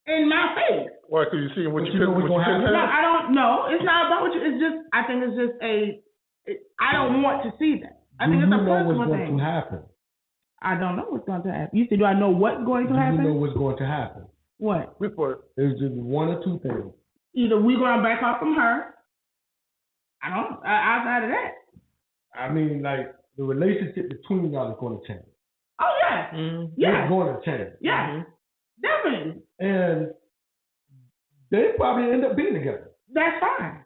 in my face. Why? Because you see what you No, I don't know. It's not about what you. It's just. I think it's just I don't want to see that. I think it's a personal thing. Do you know what's going to happen? I don't know what's going to happen. You said, do I know what's going to happen? You know what's going to happen. What? There's just one or two things. Either we're going to back off from her. I don't know. Outside of that. I mean, like, the relationship between y'all is going to change. Oh, yeah. Yeah. It's going to change. Yeah. Definitely. And they probably end up being together. That's fine.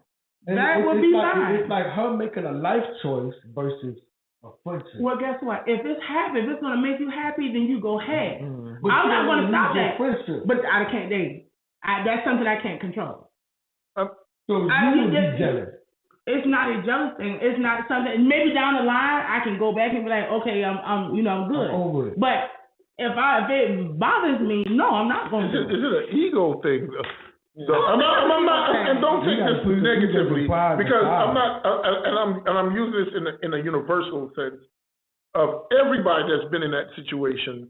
And that would be fine. It's like her making a life choice versus a friendship. Well, guess what? If it's going to make you happy, then you go ahead. I'm not going to stop that. Friendship. But I can't date. That's something I can't control. So you would be jealous. It's not a jealous thing. It's not something. Maybe down the line I can go back and be like, okay, I'm good. I'm over it. But if it bothers me, no, I'm not going to. Is it an ego thing? So I'm not, and don't take this negatively because I'm not, and I'm using this in a universal sense of everybody that's been in that situation.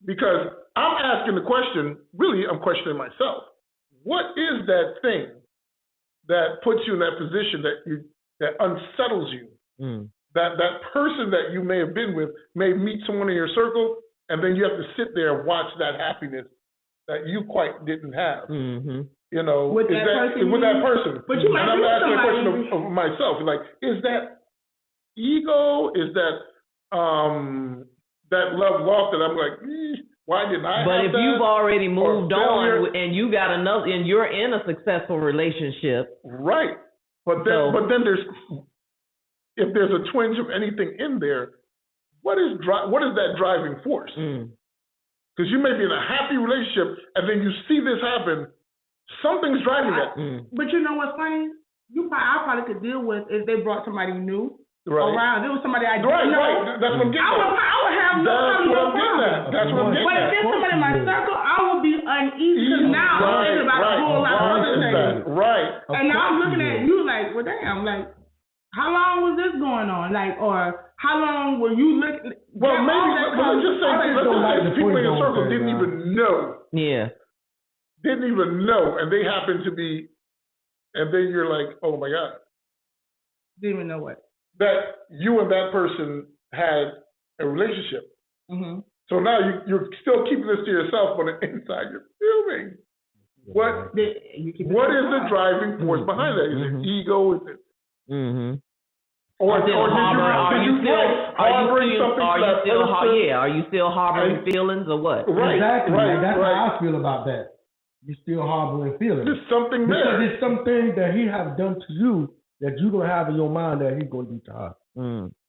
Because I'm asking the question, really, I'm questioning myself. What is that thing that puts you in that position that unsettles you? that person that you may have been with may meet someone in your circle, and then you have to sit there and watch that happiness that you quite didn't have. Mm-hmm. You know, with that person. But you might and I'm asking a question somebody of myself, like, is that ego? Is that that love lost that I'm like, why didn't I? But have if that? you've already moved failure, on and you got another, and you're in a successful relationship, right? But then there's, if there's a twinge of anything in there, what is that driving force? Because you may be in a happy relationship and then you see this happen, something's driving that. But you know what's funny? I probably could deal with if they brought somebody new around. There was somebody I didn't know. Right. That's what I'm getting at. I would have no problem. That's what I'm getting at. But if there's somebody in my circle, I will be uneasy because now I'm thinking about a whole lot of other things. Right. And now I'm looking at you like, well, damn, like, how long was this going on? Like, or how long were you looking? Well, maybe, let's just say people in your circle didn't even know. Yeah. Didn't even know, and they happened to be, and then you're like, oh my God. Didn't even know what? That you and that person had a relationship. Mm-hmm. So now you're still keeping this to yourself, but inside you're filming. What is the driving force behind that? Is it ego? Is it? Mm-hmm. Are you still harboring feelings or what? Right. Exactly. Right. That's how I feel about that. You still harboring feelings. There's something there. Because there's something that he have done to you that you're gonna have in your mind that he's gonna do to her.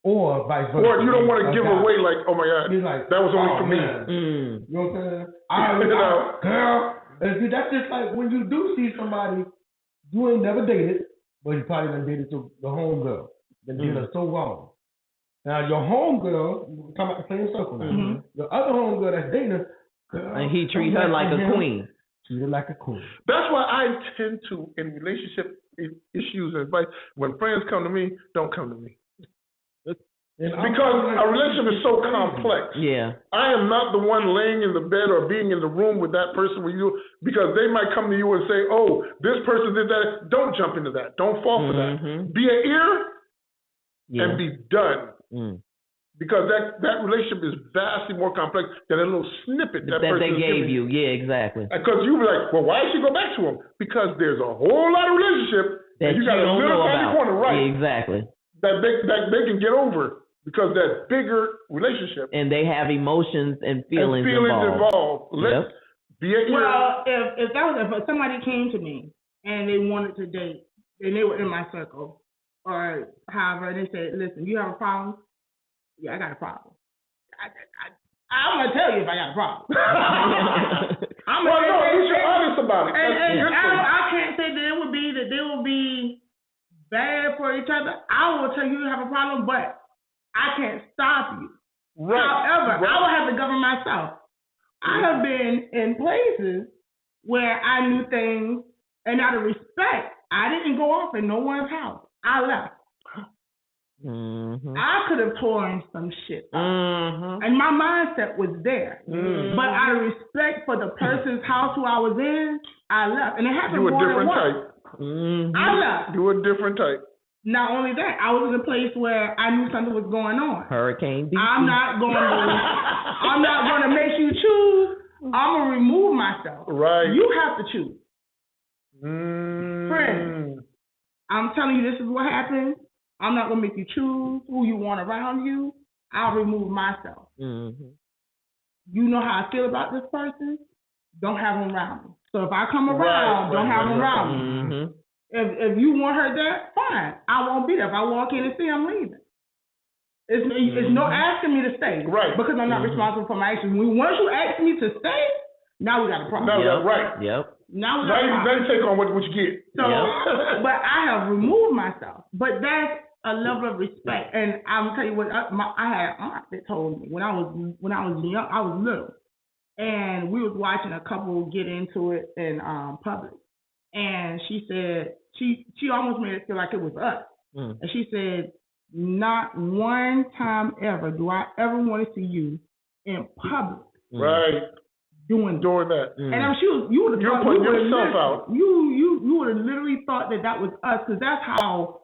Or vice versa. Or you don't want to give away like, oh my God, he's like, that was only for me. You know what I'm saying? Girl, that's just like when you do see somebody you ain't never dated, but you probably done dated the homegirl. Then did her so wrong. Now your homegirl, we're talking about the same circle now. The other homegirl that's dating her, girl, and he treat her like a queen. Treat her like a queen. That's why I tend to, in relationship issues and advice, when friends come to me, don't come to me. Because a relationship is so complex. Yeah. I am not the one laying in the bed or being in the room with that person with you, because they might come to you and say, oh, this person did that. Don't jump into that. Don't fall for that. Be an ear and be done. Because that relationship is vastly more complex than a little snippet that person they gave you. Yeah, exactly. Because you be like, well, why did she go back to him? Because there's a whole lot of relationship that you got a little tiny corner, right? Yeah, exactly. That they can get over because that bigger relationship. And they have emotions and feelings involved. Let's be an ear. Well, if somebody came to me and they wanted to date and they were in my circle or however, they said, listen, you have a problem? Yeah, I got a problem. I'm going to tell you if I got a problem. You're honest about it. And I can't say that they will be bad for each other. I will tell you have a problem, but I can't stop you. Right. However, I will have to govern myself. I have been in places where I knew things, and out of respect, I didn't go off in no one's house. I left. I could have torn some shit up. And my mindset was there. But out of respect for the person's house who I was in, I left. And it happened more than once. You were a different type. I left. You were a different type. Not only that, I was in a place where I knew something was going on. Hurricane DC. I'm not going to make you choose. I'm going to remove myself. Right. You have to choose. Friend, I'm telling you, this is what happened. I'm not going to make you choose who you want around you. I'll remove myself. You know how I feel about this person? Don't have them around me. So if I come around, don't have them around me. If you want her there, fine. I won't be there. If I walk in and see, I'm leaving. It's no asking me to stay. Right. Because I'm not responsible for my actions. Once you ask me to stay, now we got a problem. Right. Yep. Now you take on what you get. So, but I have removed myself. But that's a level of respect. And I'm tell you what, I had an aunt that told me when I was young, I was little, and we was watching a couple get into it in public, and she said she almost made it feel like it was us, and she said, not one time ever do I ever want to see you in public. Right. Doing that. And you would have putting yourself out. You would have literally thought that was us, because that's how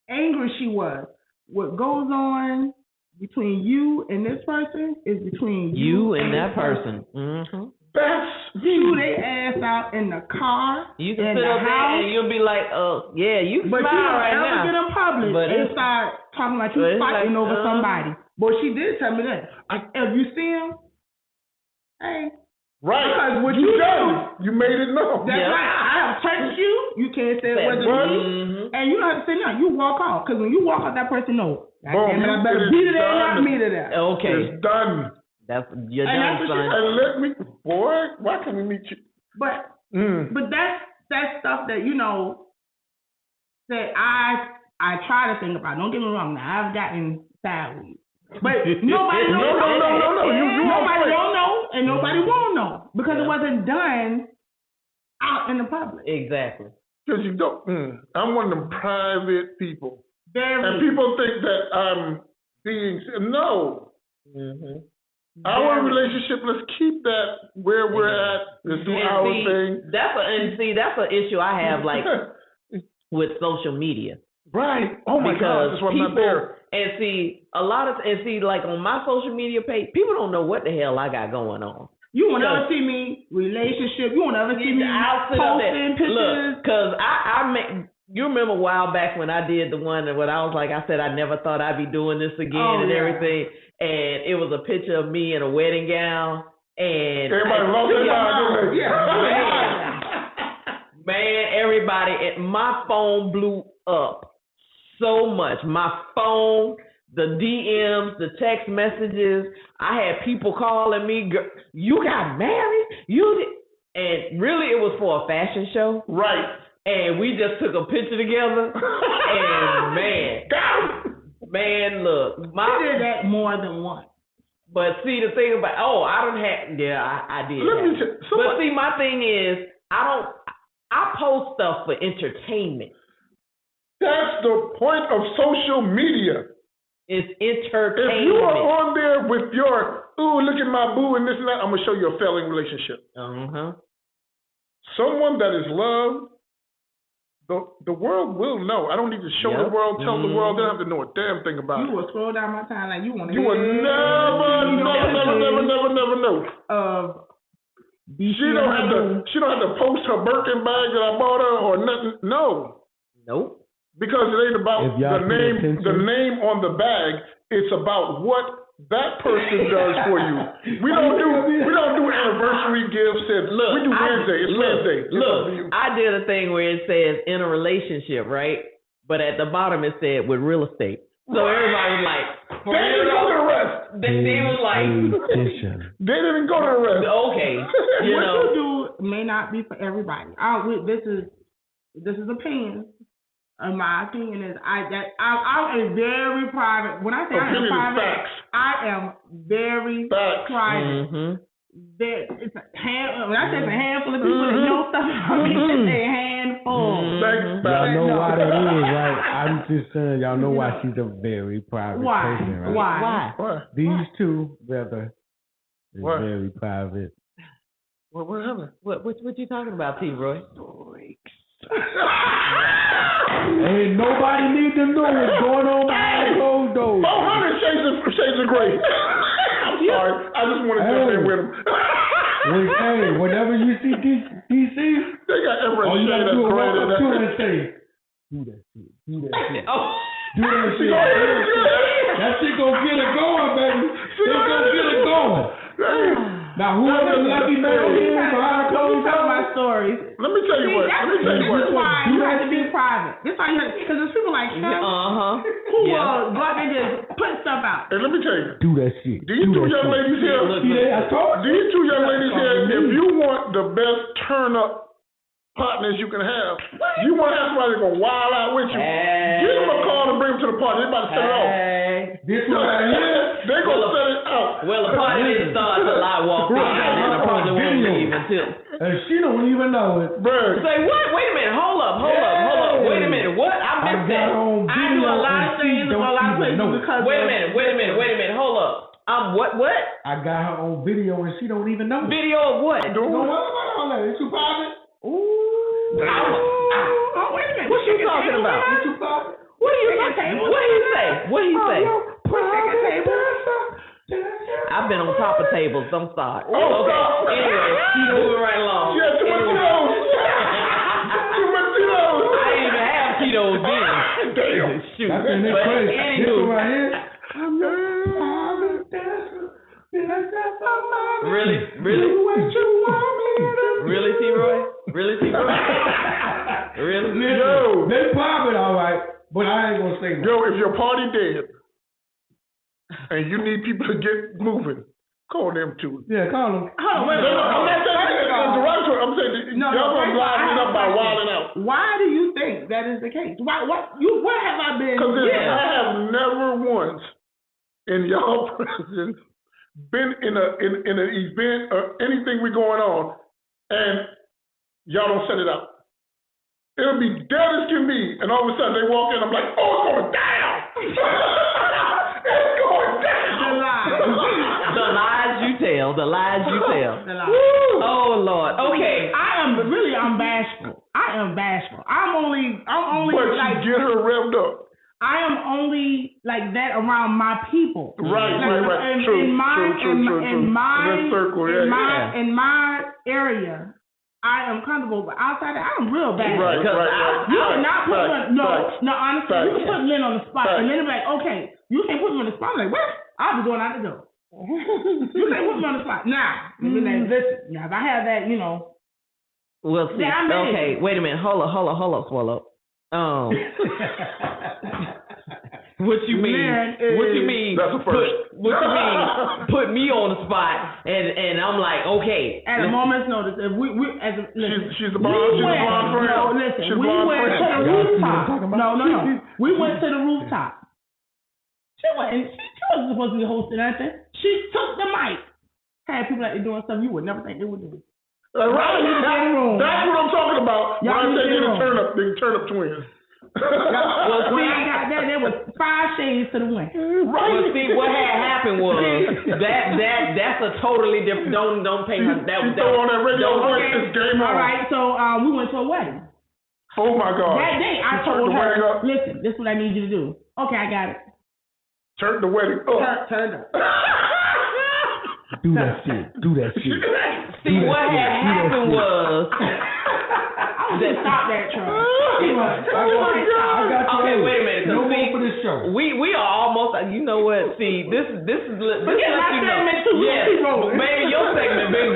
angry she was. what goes on between you and this person is between you and that person. Mm-hmm. That's you. They ass out in the car. You can sit up there and you'll be like, yeah, you can smile right now. But you don't ever get in public and start talking like you fighting like, over somebody. But she did tell me that. If you see him, hey. Right. Because what you done, you made it known. That's right. I have touched you. You can't say it wasn't me. And you don't have to say nothing. You walk off. Because when you walk off, that person knows. Boom, I better beat it there, not meet it there. Okay. It's done. You're done, son. And let me, boy, why can't we meet you? But that's stuff that, that I try to think about. Don't get me wrong. Now, I've gotten sideways. But nobody knows. No. Nobody don't know, and nobody won't know because it wasn't done out in the public. Exactly. Because you don't. I'm one of them private people, and people think that I'm being no. Mm-hmm. Our relationship. Let's keep that where we're at. Let's do our thing. That's an issue I have, like with social media. Right. Oh my God. That's why I'm not there. Like on my social media page, people don't know what the hell I got going on. You won't ever see me relationship. You won't ever see me posting pictures. Look, because you remember a while back when I did the one when I was like, I said I never thought I'd be doing this again everything. And it was a picture of me in a wedding gown. And everybody lost their mind. Man, everybody, my phone blew up so much. My phone, the DMs, the text messages. I had people calling me, you got married? And really it was for a fashion show. Right. And we just took a picture together. And man, look. I did that more than once. But see, the thing about, I did. But see, my thing is, I post stuff for entertainment. That's the point of social media. It's entertainment. If you are on there with your, look at my boo and this and that, I'm going to show you a failing relationship. Someone that is loved, the world will know. I don't need to show the world, tell the world. They don't have to know a damn thing about it. You will scroll down my timeline. You want to. You will never know. She don't have to post her Birkin bag that I bought her or nothing. No. Nope. Because it ain't about the name on the bag. It's about what that person does for you. We don't do anniversary gifts and we do Wednesday. It's Wednesday. Look, I did a thing where it says in a relationship, right? But at the bottom it said with real estate. So everybody was like, they didn't go to the rest. They was like, they didn't go to the rest. Okay. What you do may not be for everybody. This is opinion. And my opinion is I'm a very private. When I say I am private, I am very private. Mm-hmm. It's a when I say it's a handful of people that know stuff about me, it's a handful. Y'all know why that is, right? I'm just saying, y'all know why she's a very private person, right? Why? These two, brother, is very private. What happened? What you talking about, T-Roy? Ain't nobody need to know what's going on behind closed doors. 400 shades of gray. I'm sorry. I just wanted to jump in with them. Whenever you see DC, they got every shade of gray in that. And say, do that shit. Do that shit. Do that shit. That shit gonna get it going, baby. It's gonna get it going. Now, whoever lucky man is behind closed doors, my stories. Let me tell you what. This is why you have to be private. This why you have, because there's people like Sean who will go out and just put stuff out. And let me tell you. Do that shit. These two young ladies here. These two young ladies here. If you want the best turn up partners you can have, you want to have somebody that's gonna wild out with you. Give them a call and bring them to the party. They're about to set it off. This one right here. They're gonna set it out. Well, the party didn't start till I walked in, and the party won't leave until. And she don't even know it. Bruh. Say what? Wait a minute. Hold up. Wait a minute. What? I missed that. I do a lot of things in a lot of places because. Wait a minute. Hold up. What? I got her on video and she don't even know. Video of what? It's too private. Ooh. Oh, wait a minute. What you talking about? It's too private. What do you say? What do you say? What do you say? I've been on top of tables. I'm sorry. Okay. Anyway, moving right along. Yeah, too much Tito's. Too much Tito's. I didn't even have Tito's then. Damn. Shoot. That's in this place. This one right here. Really? Really? Really, T-Roy? Really, T-Roy? Really? Yo. They popping all right, but I ain't gonna say no. Yo, if your party dead and you need people to get moving, call them too. Yeah, call them. Oh, wait, I'm not saying it's derogatory. I'm saying y'all gonna blind me up by wilding out. Why do you think that is the case? Why? Where have I been? Because I have never once in y'all presence been in an event or anything we going on, and y'all don't set it up. It'll be dead as can be, and all of a sudden they walk in, I'm like, oh, it's going down. It's going down. The lies. The lies you tell. The lies you tell. The lies. Oh Lord. Okay. I'm bashful. I am bashful. I'm only But like, you get her revved up. I am only like that around my people. Right. True. In my area, I am comfortable, but outside that, I'm real bad. Right. You cannot put me honestly, you can put Lynn on the spot, and then be like, okay, you can't put me on the spot. I'm like, what? I'll be going out the door. You can't put me on the spot. Now, listen. Now, if I have that, We'll see. Okay, wait a minute. Hold up, Swallow. What you mean? What you mean? That's the first. What you mean? Put me on the spot, and I'm like, okay. At a moment's notice, if she's the blonde friend. No, listen. We went to the rooftop. No. We went to the rooftop. She wasn't supposed to be hosting nothing. She took the mic. Had people out there doing stuff you would never think they would do. Right. That's what I'm talking about. When I say they turn up twins. Well, see, I got that. There was 5 shades to the wind. Right. Well, see, what had happened was that's a totally different. Don't pay her. That throw on that radio voice. It's game on. All right, so we went to a wedding. Oh my God. That day, I told her, listen, this is what I need you to do. Okay, I got it. Turn the wedding up. Turn up. Do that shit. See, what had happened was. I was going to stop that, Charles. Okay, wait a minute. No more for this show. We are almost. You know what? See, this is. Yes, man, your segment been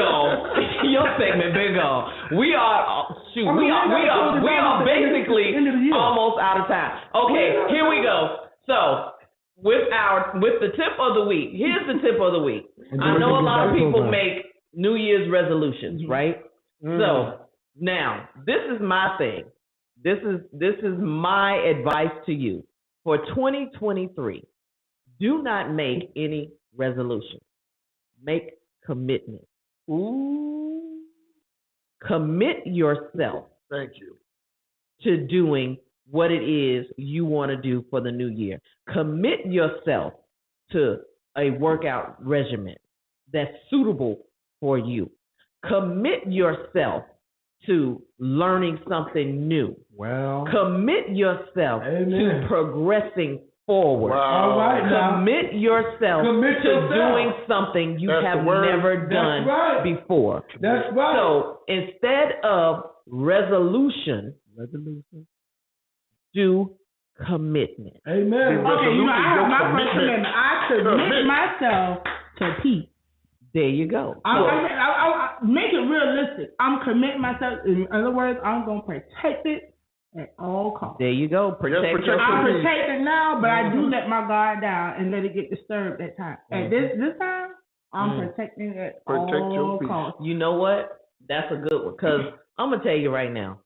gone. We are. Shoot, we are basically almost out of time. Okay, here we go. So. With the tip of the week, here's the tip of the week. I know a lot of people make New Year's resolutions, right? So now this is my thing. This is my advice to you for 2023. Do not make any resolutions. Make commitments. Ooh. Commit yourself. Thank you. To doing what it is you want to do for the new year. Commit yourself to a workout regimen that's suitable for you. Commit yourself to learning something new. Well, commit yourself to progressing forward. Wow. All right, commit yourself to doing something you have never done before. That's right. So instead of resolution, do commitment. Amen. Okay, I have my first commitment. I commit myself to peace. There you go. I make it realistic. I'm committing myself. In other words, I'm going to protect it at all costs. There you go. Protect it. I protect it now, but I do let my guard down and let it get disturbed at times. At this time, I'm protecting it at all costs. You know what? That's a good one. Because I'm going to tell you right now.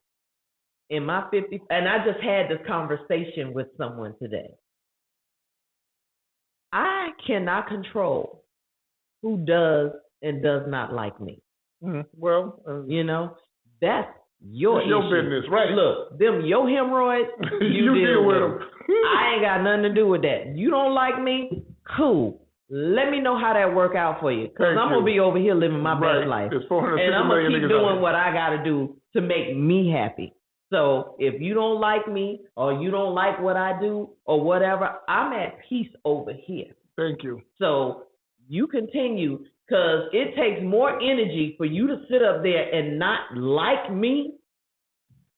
In my 50s, and I just had this conversation with someone today. I cannot control who does and does not like me. Well, that's your issue. Your business, right? Look, your hemorrhoids, you deal with them. I ain't got nothing to do with that. You don't like me? Cool. Let me know how that work out for you, because I'm gonna be over here living my best life, and I'm gonna keep doing what I got to do to make me happy. So if you don't like me or you don't like what I do or whatever, I'm at peace over here. Thank you. So you continue, because it takes more energy for you to sit up there and not like me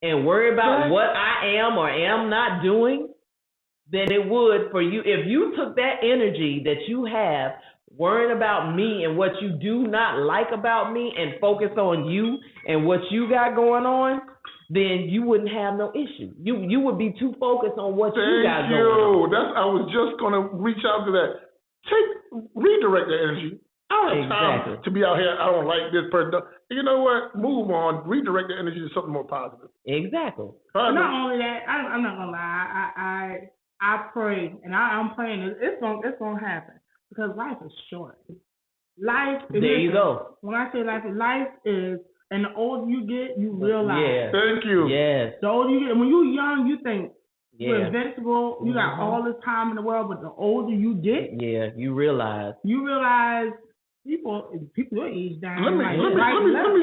and worry about what I am or am not doing than it would for you. If you took that energy that you have worrying about me and what you do not like about me and focus on you and what you got going on, then you wouldn't have no issue. You would be too focused on what you got going on. I was just going to reach out to that. Redirect the energy. I don't have time to be out here. I don't like this person. You know what? Move on. Redirect the energy to something more positive. Exactly. Not only that, I'm not gonna lie. I pray, and I'm praying it's gonna happen, because life is short. There you go. When I say life is, and the older you get, you realize. Yeah. Thank you. Yes. The older you get, when you're young, you think you're invincible. You got all this time in the world, but the older you get, you realize people your age down. Let me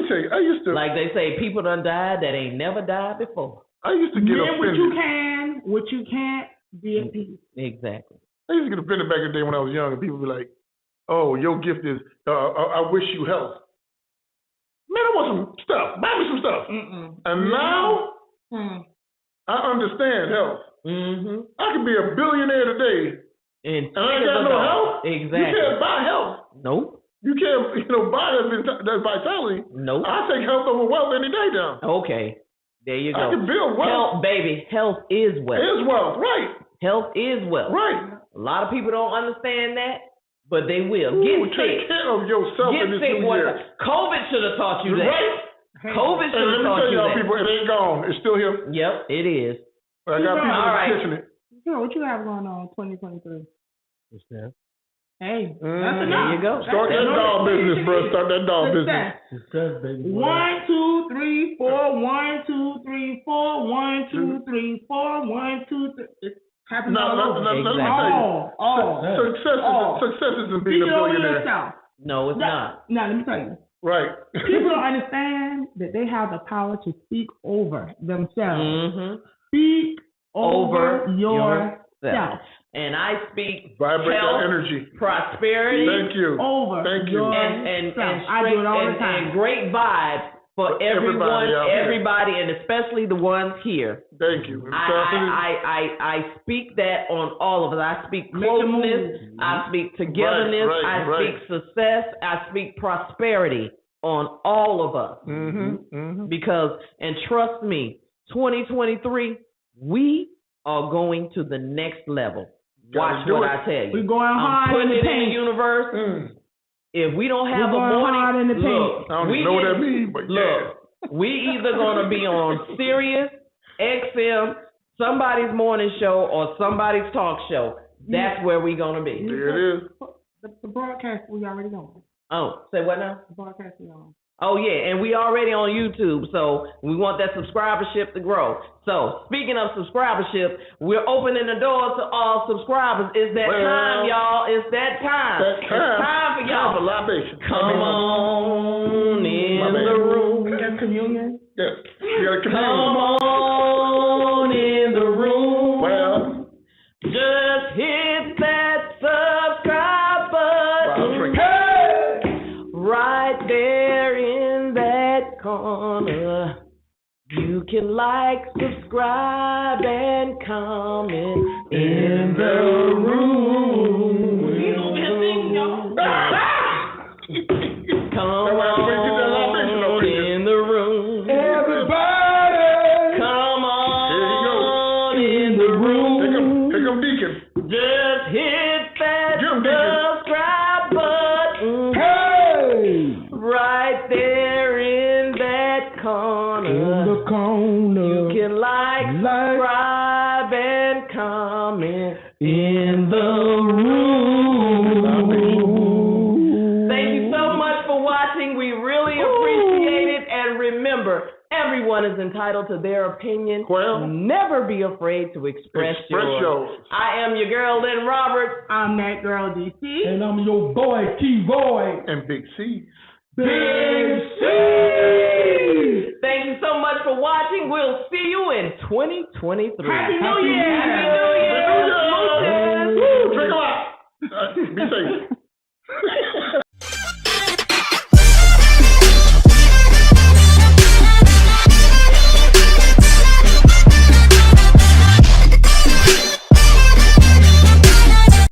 tell you. I used to, like they say, people done died that ain't never died before. I used to get offended. What you can't, be at peace. Exactly. I used to get offended back in the day when I was young, and people would be like, "Oh, your gift is I wish you health." Man, I want some stuff. Buy me some stuff. And now I understand health. I could be a billionaire today, and I ain't got no health. Exactly. You can't buy health. Nope. You can't, buy that vitality. Nope. I take health over wealth any day now. Okay. There you go. I can build wealth. Health, baby. Health is wealth. Is wealth, right. Health is wealth. Right. A lot of people don't understand that, but they will. Get sick. Take care of yourself in this new year. COVID should have taught you that. Right. COVID should have taught you that. Let me tell y'all, people, it ain't gone. It's still here. Yep, it is. I got people kitchen it. What you have going on in 2023? What's that? Hey, there you go. Start that dog business, bro. Start that dog business. Success, baby. 1, 2, 3, 4. 1, 2, 3, 4. 1, 2, 3, 4. 1, 2, 3. It's happening all over. Success isn't being a billionaire. No, it's not. Now, let me tell you. Right. People don't understand that they have the power to speak over themselves. Speak over yourself. And I speak vibrate health, that energy, prosperity. Thank you. Over. Thank you. And I do it all the time. And great vibes for everybody, and especially the ones here. Thank you. I speak that on all of us. I speak closeness. I speak togetherness. I speak success. I speak prosperity on all of us. Because, and trust me, 2023, we are going to the next level. Watch what I tell you. We're going hard I'm putting in the it in the universe. If we don't have a morning, look, I don't even know what that means, but we either gonna be on Sirius XM, somebody's morning show, or somebody's talk show. That's where we gonna be. There it is. The broadcast we already on. Oh, say what now? The broadcast we on. Oh yeah, and we already on YouTube, so we want that subscribership to grow. So speaking of subscribership, we're opening the doors to all subscribers. It's that time, y'all. It's that time. It's time for y'all. Come on in the room. Got communion? Yes. You got communion. Come on in the room. Well, just hit that subscribe button. Right there in that corner. You can like, subscribe, and comment in the room. Come on in the room. Everybody. Come on in the room. Here come Deacon. Just hit that subscribe button. Right there in that corner. In the corner. You can like, subscribe, and comment in the room. Thank you so much for watching. We really appreciate it. And remember, everyone is entitled to their opinion. Well, never be afraid to express yours. I am your girl, Lynn Roberts. I'm that girl, DC. And I'm your boy, T-Boy. And Big C. Big C. Thank you so much for watching. We'll see you in 2023. Happy New Year. Happy New Year. Drink a lot. Be safe.